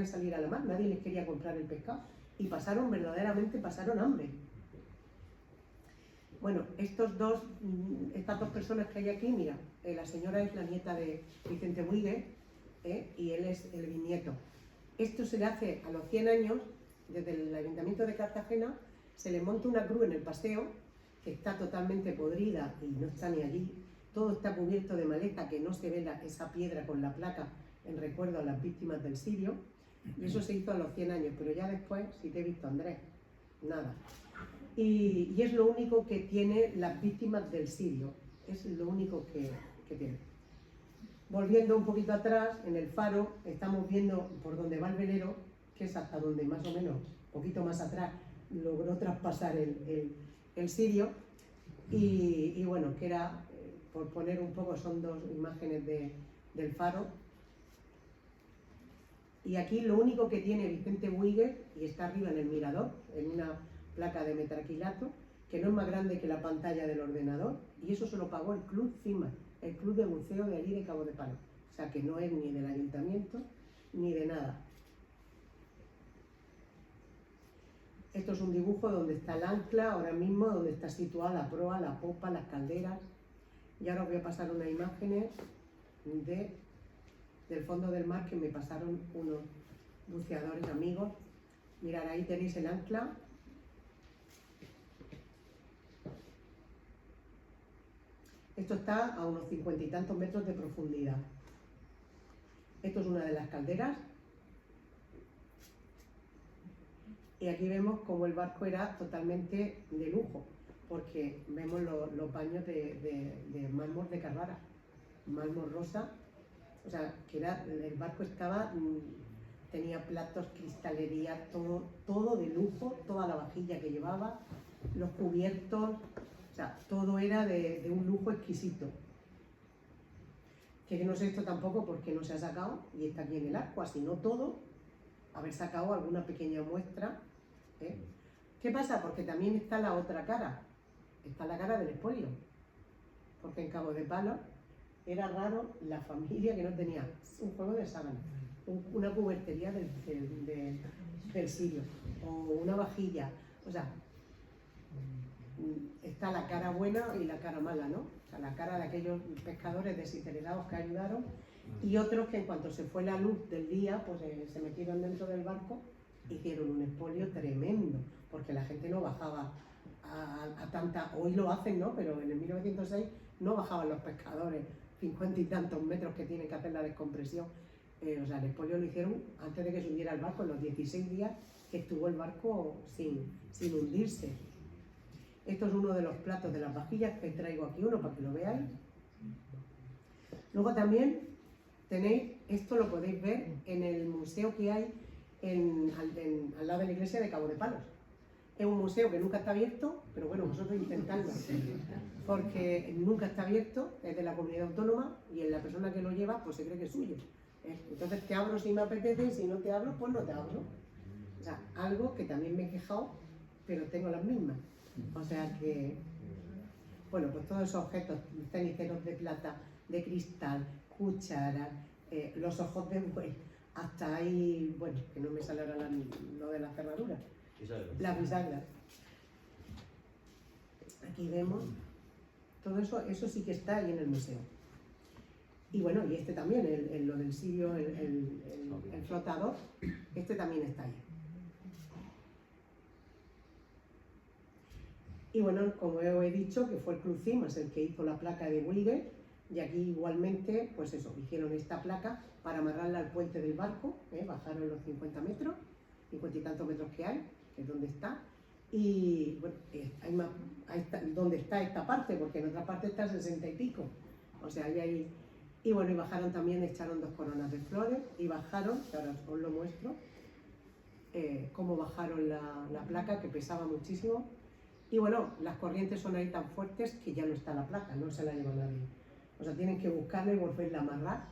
salir a la mar, nadie les quería comprar el pescado, y verdaderamente pasaron hambre. Bueno, estas dos personas que hay aquí, mira, la señora es la nieta de Vicente Buigues, y él es el bisnieto. Esto se le hace a los 100 años, desde el Ayuntamiento de Cartagena, se le monta una cruz en el paseo, que está totalmente podrida y no está ni allí. Todo está cubierto de maleza, que no se ve esa piedra con la placa en recuerdo a las víctimas del Sirio. Y eso se hizo a los 100 años, pero ya después, si te he visto, Andrés, nada. Y es lo único que tiene las víctimas del Sirio, es lo único que tiene. Volviendo un poquito atrás, en el faro, estamos viendo por donde va el velero, que es hasta donde más o menos, un poquito más atrás, logró traspasar el Sirio. Y bueno, que era, por poner un poco, son dos imágenes del faro. Y aquí lo único que tiene Vicente Buigues, y está arriba en el mirador, en una placa de metraquilato, que no es más grande que la pantalla del ordenador, y eso se lo pagó el Club CIMA, el Club de Buceo de allí de Cabo de Palos. O sea que no es ni del ayuntamiento ni de nada. Esto es un dibujo donde está el ancla, ahora mismo, donde está situada la proa, la popa, las calderas. Y ahora os voy a pasar unas imágenes del fondo del mar que me pasaron unos buceadores amigos. Mirad, ahí tenéis el ancla. Esto está a unos 50 y tantos metros de profundidad. Esto es una de las calderas. Y aquí vemos cómo el barco era totalmente de lujo, porque vemos los baños de mármol de Carrara, mármol rosa. O sea, que el barco estaba, tenía platos, cristalería, todo de lujo, toda la vajilla que llevaba, los cubiertos, o sea, todo era de un lujo exquisito. Que no sé esto tampoco porque no se ha sacado, y está aquí en el Ascua, sino todo, haber sacado alguna pequeña muestra. ¿Qué pasa? Porque también está la otra cara, está la cara del expolio, porque en Cabo de Palos era raro la familia que no tenía un juego de sábana, una cubertería del Sirio, o una vajilla. O sea, está la cara buena y la cara mala, ¿no? O sea, la cara de aquellos pescadores desinteresados que ayudaron, y otros que en cuanto se fue la luz del día, pues se metieron dentro del barco, hicieron un expolio tremendo, porque la gente no bajaba a tanta, hoy lo hacen, ¿no? Pero en el 1906 no bajaban los pescadores 50 y tantos metros que tienen que hacer la descompresión. O sea, el expolio lo hicieron antes de que se hundiera el barco, en los 16 días que estuvo el barco sin hundirse. Esto es uno de los platos de las vajillas, que traigo aquí uno para que lo veáis. Luego también tenéis, esto lo podéis ver en el museo que hay al lado de la iglesia de Cabo de Palos. Es un museo que nunca está abierto, pero bueno, vosotros intentadlo, porque nunca está abierto, es de la comunidad autónoma, y la persona que lo lleva pues se cree que es suyo. Entonces te abro si me apetece, y si no te abro, pues no te abro. O sea, algo que también me he quejado, pero tengo las mismas. O sea que, bueno, pues todos esos objetos, ceniceros de plata, de cristal, cucharas, los ojos de buey, hasta ahí, bueno, que no me sale ahora lo de la cerradura, las bisagras. Aquí vemos todo eso, eso sí que está ahí en el museo. Y bueno, y este también, lo del Sirio, el flotador, este también está ahí. Y bueno, como he dicho, que fue el Club CIMAS el que hizo la placa de Buigues, y aquí igualmente, pues eso, hicieron esta placa para amarrarla al puente del barco, bajaron los 50 metros, 50 y tantos metros que hay, que es donde está, y bueno, hay más, ahí está, donde está esta parte, porque en otra parte está 60 y pico, o sea, ahí, y bueno, y bajaron también, echaron 2 coronas de flores, y bajaron, que ahora os lo muestro, cómo bajaron la placa, que pesaba muchísimo, y bueno, las corrientes son ahí tan fuertes que ya no está la placa, no se la lleva nadie. O sea, tienen que buscarla y volverla a amarrar,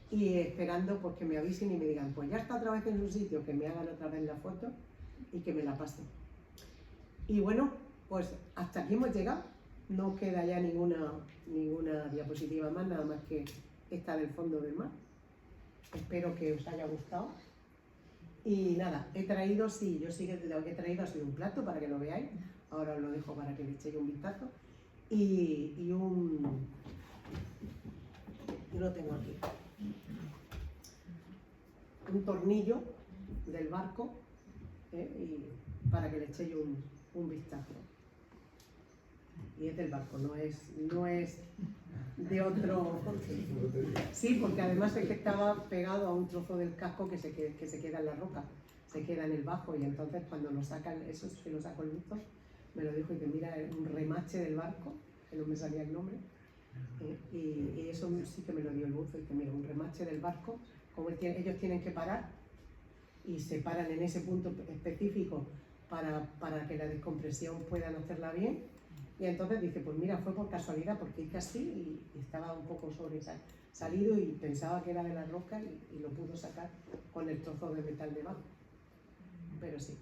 y esperando pues que me avisen y me digan, pues ya está otra vez en su sitio, que me hagan otra vez la foto y que me la pasen. Y bueno, pues hasta aquí hemos llegado. No queda ya ninguna diapositiva más, nada más que esta del fondo del mar. Espero que os haya gustado. Y nada, he traído, sí, yo sí que lo que he traído ha sido un plato para que lo veáis. Ahora os lo dejo para que le echéis un vistazo. Y un... Yo lo tengo aquí. Un tornillo del barco, y para que le echéis un vistazo. Y es del barco, no es de otro. Sí, porque además es que estaba pegado a un trozo del casco que se queda en la roca, se queda en el bajo, y entonces cuando lo sacan, eso se lo sacó el buzo, me lo dijo y que mira, es un remache del barco, que no me salía el nombre, y eso sí que me lo dio el buzo, y que mira, un remache del barco, como ellos tienen que parar, y se paran en ese punto específico para que la descompresión puedan hacerla bien. Y entonces dice, pues mira, fue por casualidad, porque hice así y estaba un poco sobresalido y pensaba que era de la roca y lo pudo sacar con el trozo de metal debajo. Pero sí.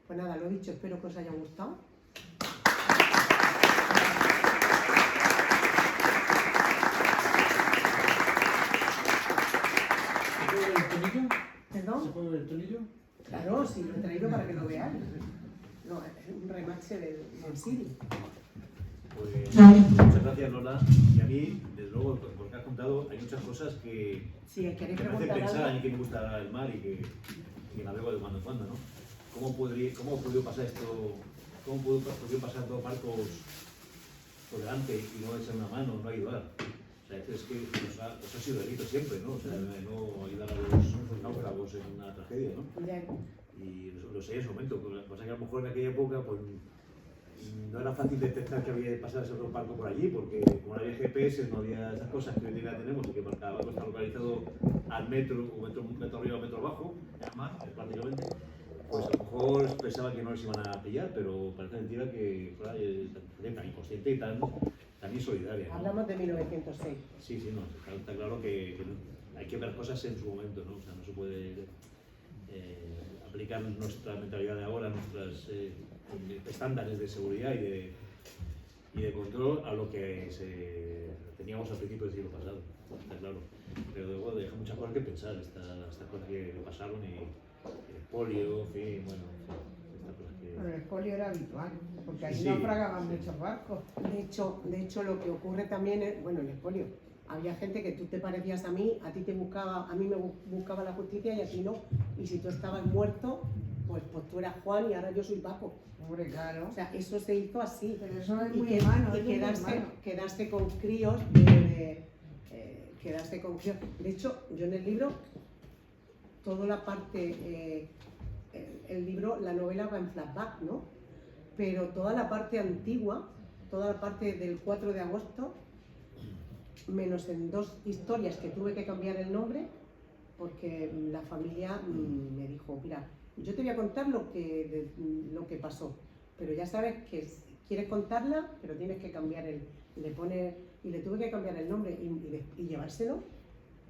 Pues nada, lo he dicho, espero que os haya gustado. ¿Se puede ver el tonillo? ¿Perdón? ¿Se puede ver el tonillo? Claro, sí, lo he traído para que lo veáis. No, es un remache del Siri. Pues muchas gracias, Lola. Y a mí, desde luego, por lo que has contado, hay muchas cosas que Si queréis me hacen preguntar pensar, a algo, mí que me gusta el mar y que navego de cuando en cuando, ¿no? ¿Cómo ha podido pasar esto? ¿Cómo podido pasar dos barcos por delante y no echar una mano, no ayudar? O sea, es que eso ha sido delito siempre, ¿no? O sea, no ayudar a los náufragos en una tragedia, ¿no? ya, Y lo sé en ese momento, lo que pasa es que a lo mejor en aquella época pues, no era fácil detectar que había que pasar ese otro barco por allí, porque como no había GPS, no había esas cosas que hoy día tenemos, y que cada barco está localizado al metro, o metro arriba o metro abajo, al mar, prácticamente, pues a lo mejor pensaba que no les iban a pillar, pero parece mentira que fuera tan inconsciente y tan insolidaria, ¿no? hablamos de 1906. Sí, no, está claro que hay que ver cosas en su momento, ¿no? O sea, no se puede aplicar nuestra mentalidad de ahora, nuestros estándares de seguridad y de control a lo que teníamos al principio del siglo pasado, está claro. Pero luego deja muchas cosas que pensar, estas cosas que pasaron y el expolio, en fin, bueno, estas cosas que... Bueno, el expolio era habitual, porque ahí Sí, naufragaban muchos barcos. De hecho, lo que ocurre también es, bueno, el expolio. Había gente que tú te parecías a mí te buscaba, a mí me buscaba la justicia y a ti no. Y si tú estabas muerto, pues tú eras Juan y ahora yo soy Paco. Hombre, claro. O sea, eso se hizo así. Pero eso es Y, muy humano. y es muy humano. quedarse con críos, quedarse con críos. De hecho, yo en el libro, toda la parte, el libro, la novela va en flashback, ¿no? Pero toda la parte antigua, toda la parte del 4 de agosto, menos en dos historias que tuve que cambiar el nombre, porque la familia me dijo, mira, yo te voy a contar lo que pasó, pero ya sabes que quieres contarla, pero tienes que cambiar y le tuve que cambiar el nombre y llevárselo,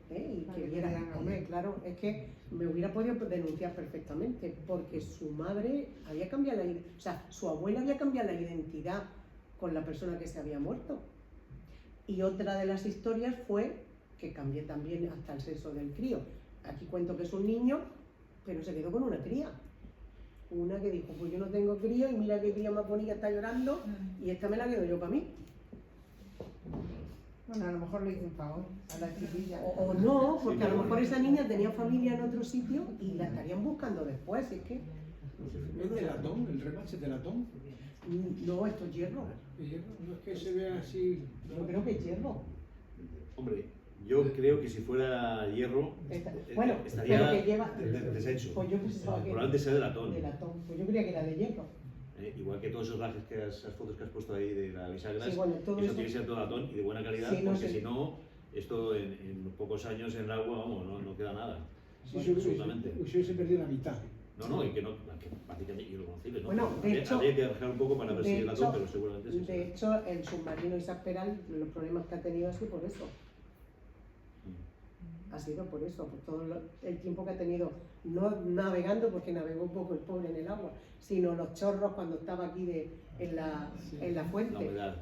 y Para que que viera, te digan, hombre, claro, es que me hubiera podido denunciar perfectamente, porque su madre había cambiado o sea, su abuela había cambiado la identidad con la persona que se había muerto. Y otra de las historias fue que cambié también hasta el sexo del crío. Aquí cuento que es un niño, pero se quedó con una cría. Una que dijo, pues yo no tengo crío y mira qué cría más bonita, está llorando, y esta me la quedo yo para mí. Bueno, a lo mejor le hice un favor a la chiquilla. O no, porque a lo mejor esa niña tenía familia en otro sitio y la estarían buscando después, es que... ¿Es de latón? ¿El remache de latón? No, esto es hierro. No es que se vea así. Yo creo que es hierro. Hombre, yo creo que si fuera hierro, Bueno, estaría pero que lleva... deshecho. Pues yo pensaba que Probablemente sea de latón. de latón. Pues yo creía que era de hierro. Igual que todos esos gajes, esas fotos que has puesto ahí de la bisagra, Sí, bueno, todo eso eso- tiene que ser todo latón y de buena calidad, Sí, no porque sé. si no, esto en pocos años en el agua, vamos, no queda nada. Sí, Absolutamente. se hubiese perdido la mitad. No, y que prácticamente irreconocible, ¿no? Bueno, de hecho- habría que rajar un poco para ver si de es latón, hecho- pero seguramente sí. De hecho, el submarino Isaac Peral, los problemas que ha tenido ha sido por eso. Ha sido por eso, por todo el tiempo que ha tenido, no navegando, porque navegó un poco el pobre en el agua, sino los chorros cuando estaba aquí en la fuente. La humedad,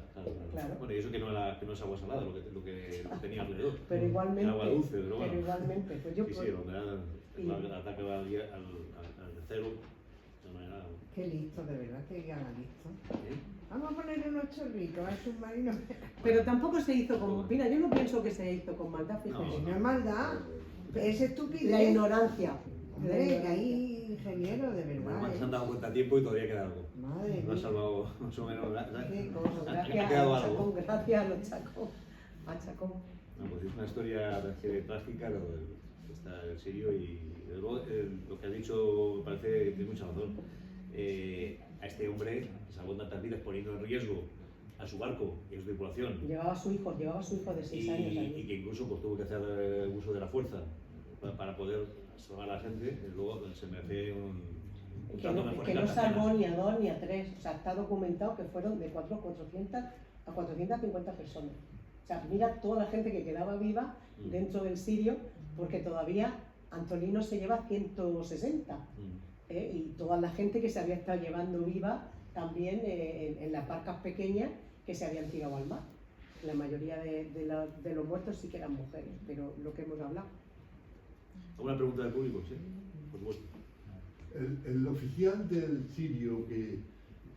Claro. Bueno, y eso que no es agua salada, lo que tenía alrededor. Pero igualmente, Agua dulce, pero bueno. igualmente, pues yo Sí, la humedad. Y- ataca al cero, de manera... Qué listo, de verdad, que gana listo. ¿eh? Vamos a ponerle unos chorritos al submarino. Pero tampoco se hizo con... Mira, yo no pienso que se hizo con maldad, fíjate. No, No es maldad, es estupidez. La ignorancia. Hombre, que hay ingeniero, de Bueno, verdad. se han dado cuenta a tiempo y todavía queda algo. Madre No ha mía. salvado más o menos. Qué cosa. Ha Gracias quedado a algo. Chacón, gracias a los Chacón. A Chacón. No, pues es una historia trágica que está en serio y luego, lo que has dicho me parece que tiene mucha razón. A este hombre que salvó tantas vidas poniendo en riesgo a su barco y a su tripulación Llevaba a su hijo de 6 años y allí. que incluso pues, tuvo que hacer uso de la fuerza para poder salvar a la gente, luego se merece un Que trato no, mejor que en no Cartagena. salvó ni a 2 ni a 3. O sea, está documentado que fueron de 400 a 450 personas. O sea, mira toda la gente que quedaba viva dentro del Sirio, porque todavía Antolino se lleva 160. Y toda la gente que se había estado llevando viva también en las barcas pequeñas que se habían tirado al mar. La mayoría de los muertos sí que eran mujeres, pero lo que hemos hablado. ¿Alguna pregunta del público? Sí, por supuesto. El oficial del Sirio que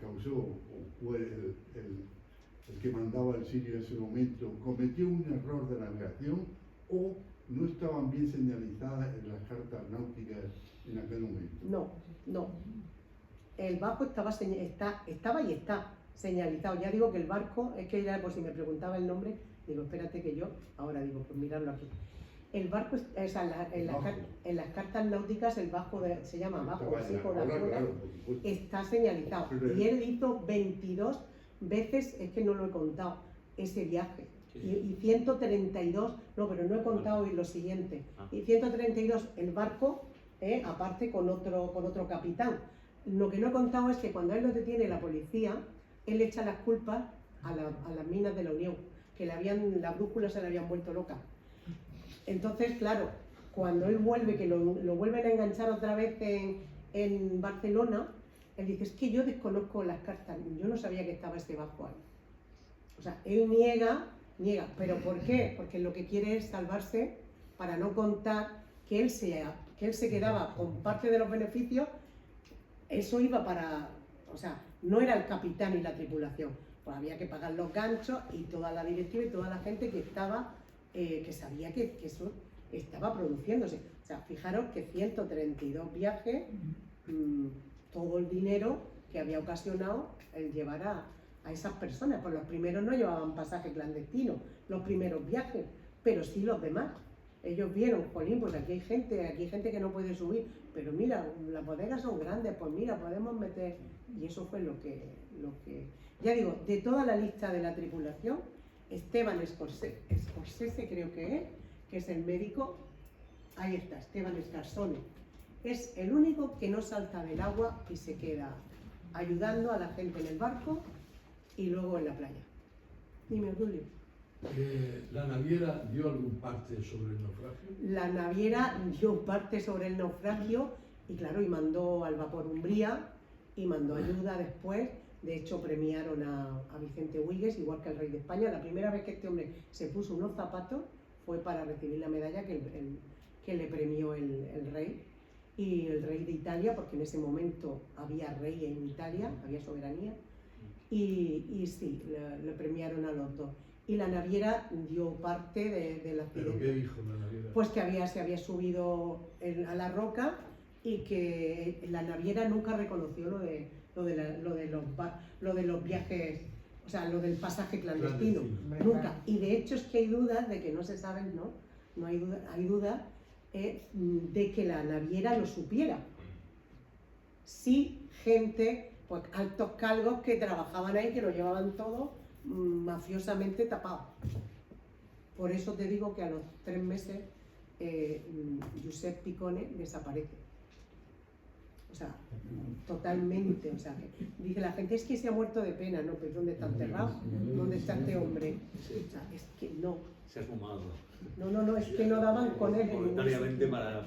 causó, o fue el que mandaba el Sirio en ese momento, cometió un error de navegación o no estaban bien señalizadas en las cartas náuticas en aquel momento. No. El barco estaba y está señalizado. Ya digo que el barco, es que era por si me preguntaba el nombre, digo, espérate que yo, ahora digo, pues mirarlo aquí. El barco, o sea, en las cartas náuticas el barco se llama bajo, así por la Ahora, cola, claro, por supuesto. está señalizado. Pero- Y él hizo 22 veces, es que no lo he contado, ese viaje. Sí, Y 132, no, pero no he contado lo siguiente. Ah. Y 132 el barco, aparte con otro capitán. Lo que no he contado es que cuando él lo detiene la policía, él echa las culpas a las minas de la Unión, que la brújula se le habían vuelto loca. Entonces, claro, cuando él vuelve, que lo vuelven a enganchar otra vez en Barcelona, él dice, es que yo desconozco las cartas, yo no sabía que estaba este barco ahí. O sea, él niega, ¿pero por qué? Porque lo que quiere es salvarse para no contar que él se quedaba con parte de los beneficios, eso iba para, o sea, no era el capitán y la tripulación, pues había que pagar los ganchos y toda la directiva y toda la gente que estaba, que sabía que eso estaba produciéndose. O sea, fijaros que 132 viajes, todo el dinero que había ocasionado el llevar a esas personas, pues los primeros no llevaban pasaje clandestino, los primeros viajes, pero sí los demás. Ellos vieron, jolín, pues aquí hay gente que no puede subir, pero mira, las bodegas son grandes, pues mira, podemos meter, y eso fue lo que ya digo, de toda la lista de la tripulación, Esteban Scorsese creo que es el médico, ahí está, Esteban Scarsone, es el único que no salta del agua y se queda ayudando a la gente en el barco y luego en la playa. Dime, Julio. ¿La naviera dio algún parte sobre el naufragio? La naviera dio parte sobre el naufragio y claro, y mandó al vapor Umbría y mandó ayuda después. De hecho, premiaron a Vicente Huigues, igual que al rey de España. La primera vez que este hombre se puso unos zapatos fue para recibir la medalla que le premió el rey. Y el rey de Italia, porque en ese momento había rey en Italia, había soberanía, y sí, le premiaron a los dos. Y la naviera dio parte del accidente. ¿Pero qué dijo la naviera? Pues que se había subido a la roca y que la naviera nunca reconoció lo de los viajes, o sea, lo del pasaje clandestino. Clandestino. Nunca. Y de hecho es que hay dudas de que no se saben, ¿no? No hay duda, hay dudas de que la naviera lo supiera. Sí, gente, pues altos cargos que trabajaban ahí, que lo llevaban todo mafiosamente tapado. Por eso te digo que a los 3 meses Josep Picone desaparece. O sea, totalmente. O sea, que dice la gente, es que se ha muerto de pena, ¿no? Pues ¿dónde está enterrado? ¿Dónde está este hombre? O sea, es que no. Se ha fumado. No, es que no daban con él. en ningún Voluntariamente sitio. para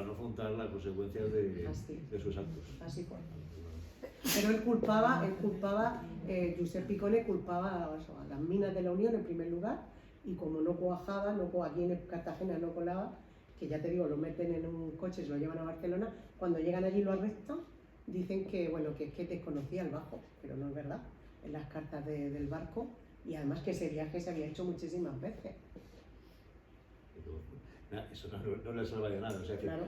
no afrontar las consecuencias de sus actos. Así fue. Pero él culpaba, Josep Picone culpaba a las minas de la Unión en primer lugar, y como no cuajaba, aquí en Cartagena no colaba, que ya te digo, lo meten en un coche y se lo llevan a Barcelona, cuando llegan allí lo arrestan, dicen que, bueno, que es que desconocía el bajo, pero no es verdad, en las cartas del barco, y además que ese viaje se había hecho muchísimas veces. Eso no le salva de nada, o sea que Claro.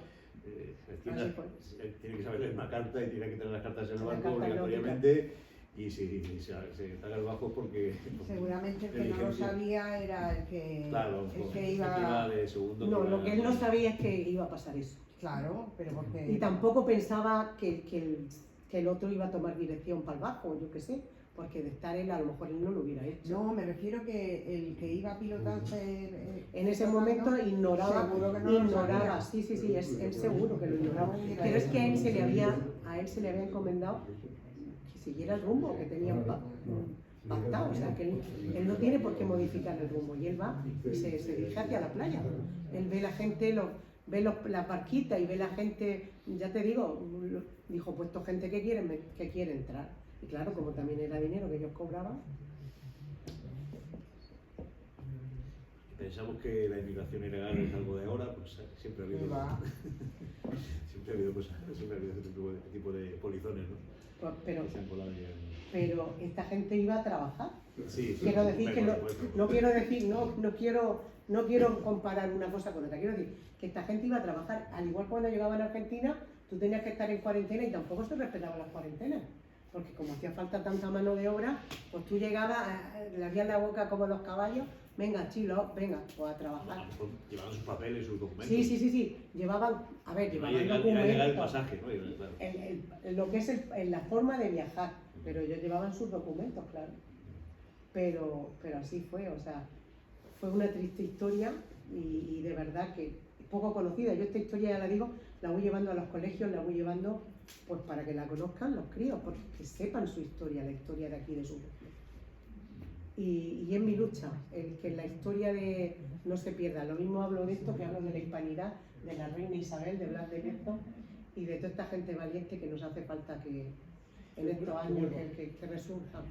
tiene que saber leer una carta y tiene que tener las cartas en el La barco carta obligatoriamente, y si se paga el bajo porque... Seguramente el que no lo diligencia. sabía era el que, Claro, el pues, que iba... de segundo. No, que lo va- que él no sabía es que iba a pasar eso. Claro, pero Y porque... tampoco pensaba que el otro iba a tomar dirección para el bajo, yo qué sé, porque de estar él, a lo mejor él no lo hubiera hecho. No, me refiero que el que iba a pilotar... En ese momento ignoraba, seguro que no lo sabía. sí, él seguro que lo ignoraba. Pero es que a él se le había encomendado que siguiera el rumbo que tenían pactado, o sea, que él no tiene por qué modificar el rumbo, y él va y se dirige hacia la playa. Él ve la gente, la barquita y ve la gente, ya te digo, dijo, pues esto gente que quiere entrar. Y claro, como también era dinero que ellos cobraban. Pensamos que la inmigración ilegal es algo de ahora, pues siempre ha habido, siempre ha habido este tipo de polizones, ¿no? Pues, pero Que se han colado ya en- pero esta gente iba a trabajar. Sí, sí, Quiero decir que por supuesto. no quiero comparar una cosa con otra. Quiero decir que esta gente iba a trabajar. Al igual cuando llegaban a Argentina, tú tenías que estar en cuarentena y tampoco se respetaban las cuarentenas. Porque como hacía falta tanta mano de obra, pues tú llegabas, le abrías la boca como los caballos, venga, chilo, venga, pues a A trabajar. lo mejor llevaban sus papeles, sus documentos. Sí. Llevaban Era documentos. llegar el pasaje, ¿no? Y, claro. Lo que es la forma de viajar, pero ellos llevaban sus documentos, claro. Pero así fue, o sea, fue una triste historia y de verdad que poco conocida. Yo esta historia, ya la digo, la voy llevando a los colegios, la voy llevando pues para que la conozcan los críos, porque que sepan su historia, la historia de aquí de su pueblo. Y es mi lucha, el que la historia no se pierda. Lo mismo hablo de esto que hablo de la hispanidad, de la reina Isabel, de Blas de Lezo y de toda esta gente valiente que nos hace falta que en estos años que resurja.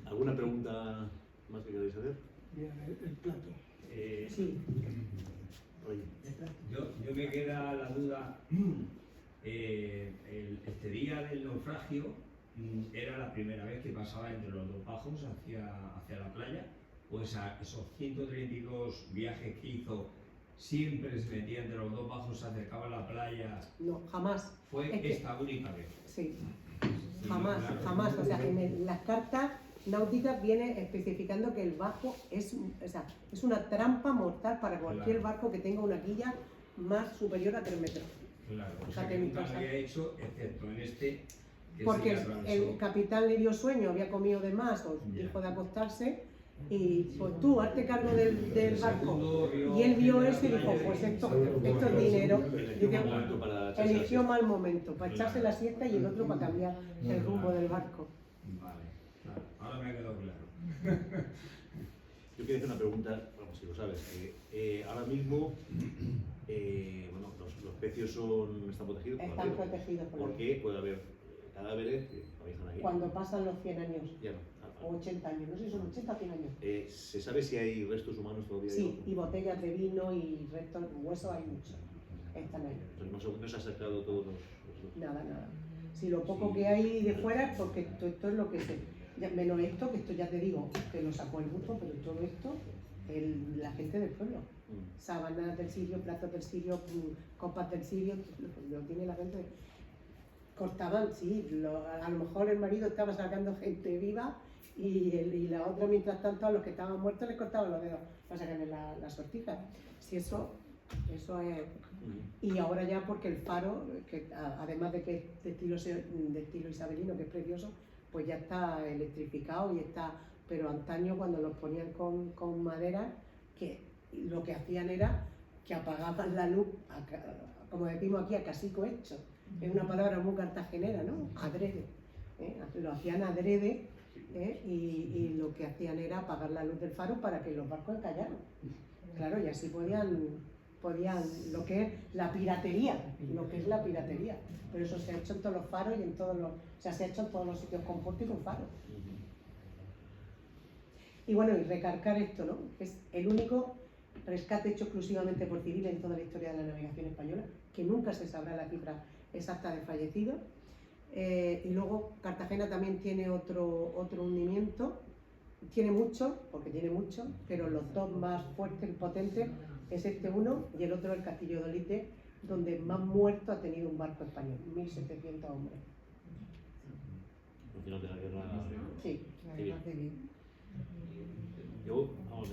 ¿Alguna pregunta más que queráis hacer? Mira, el plato. Sí, Oye, Yo me queda la duda, este día del naufragio era la primera vez que pasaba entre los dos bajos hacia la playa, pues a esos 132 viajes que hizo, siempre se metía entre los dos bajos, se acercaba a la playa, no, jamás. fue Es que- esta única vez. Sí, Sí, jamás, claro. jamás. O sea, en las cartas náuticas viene especificando que el bajo es una trampa mortal para cualquier Claro. barco que tenga una quilla más superior a 3 metros. Claro, o O sea sea, que que nunca pasa- lo había hecho, excepto en este, que Porque se le atravesó. el capitán le dio sueño, había comido de más o Ya. dijo de acostarse y pues tú, hazte cargo del barco. segundo Y él vio que eso y la dijo, playa pues de- esto es dinero. eligió Dice, un momento para echarse eligió la mal momento para echarse Claro. la siesta y el otro para cambiar el rumbo del barco. Vale, claro, ahora me ha quedado claro. Yo quería hacer una pregunta, vamos, si lo sabes. Ahora mismo, bueno, los pecios están protegidos por la Están ley. protegidos por la ley. Porque puede haber cadáveres que todavía están ahí. Cuando pasan los 100 años Ya no. o 80 años, no sé si son 80 o 100 años. ¿Se sabe si hay restos humanos todavía? Sí, y botellas de vino y restos, huesos hay muchos. Están ahí. No se ha sacado todos los... Nada. Si lo poco Sí. que hay de fuera es porque esto es lo que menos esto, que esto ya te digo, que lo sacó el grupo, pero todo esto, la gente del pueblo. Mm. Sábanas del sirio, platos del sirio, copas del sirio, lo tiene la gente. Cortaban, sí, a lo mejor el marido estaba sacando gente viva y la otra, mientras tanto, a los que estaban muertos les cortaban los dedos para sacarle las sortijas. Si eso es... Mm. Y ahora ya porque el faro, que además de que es de estilo isabelino, que es precioso, pues ya está electrificado y está... Pero antaño cuando los ponían con madera, que lo que hacían era que apagaban la luz, como decimos aquí, a casico hecho. Es una palabra muy cartagenera, ¿no? Adrede. Lo hacían adrede y lo que hacían era apagar la luz del faro para que los barcos encallaran. Claro, y así podían lo que es la piratería, pero eso se ha hecho en todos los faros y en todos los, o sea, se ha hecho en todos los sitios con puerto y con faro. Y bueno, y recargar esto, ¿no? Que es el único rescate hecho exclusivamente por civil en toda la historia de la navegación española, que nunca se sabrá la cifra exacta de fallecidos. Y luego Cartagena también tiene otro hundimiento, tiene mucho, porque tiene mucho, pero los dos más fuertes y potentes es este uno y el otro el Castillo de Olite, donde más muertos ha tenido un barco español, 1.700 hombres. Al final de la guerra Sí. La civil. guerra civil. Yo, vamos,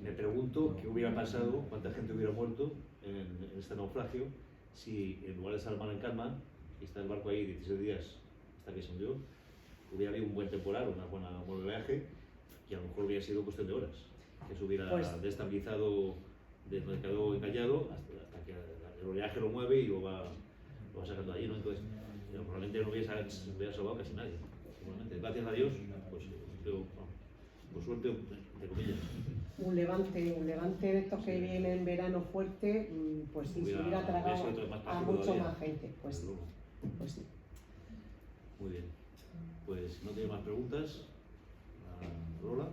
me pregunto qué hubiera pasado, cuánta gente hubiera muerto en este naufragio si en lugar de estar mal en calma y está el barco ahí 16 días hasta que se hundió, hubiera habido un buen temporal, un buen oleaje y a lo mejor hubiera sido cuestión de horas que se hubiera Pues- destabilizado desde donde quedó encallado hasta que el oleaje lo mueve y lo va sacando de allí, ¿no? Entonces, probablemente no hubiera salvado casi nadie. Seguramente. Gracias a Dios, pues, pero, por suerte, entre comillas. Un levante de estos que viene en verano fuerte, pues sí, se hubiera tragado sido otro más a trágico mucho todavía. más gente. Pues sí, Desde luego. pues sí. Muy bien. Pues no tiene más preguntas. Lola,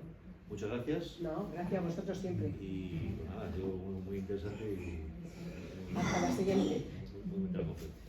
muchas gracias. No, gracias a vosotros siempre. Y pues nada, ha sido muy interesante y Hasta la siguiente. muy interesante.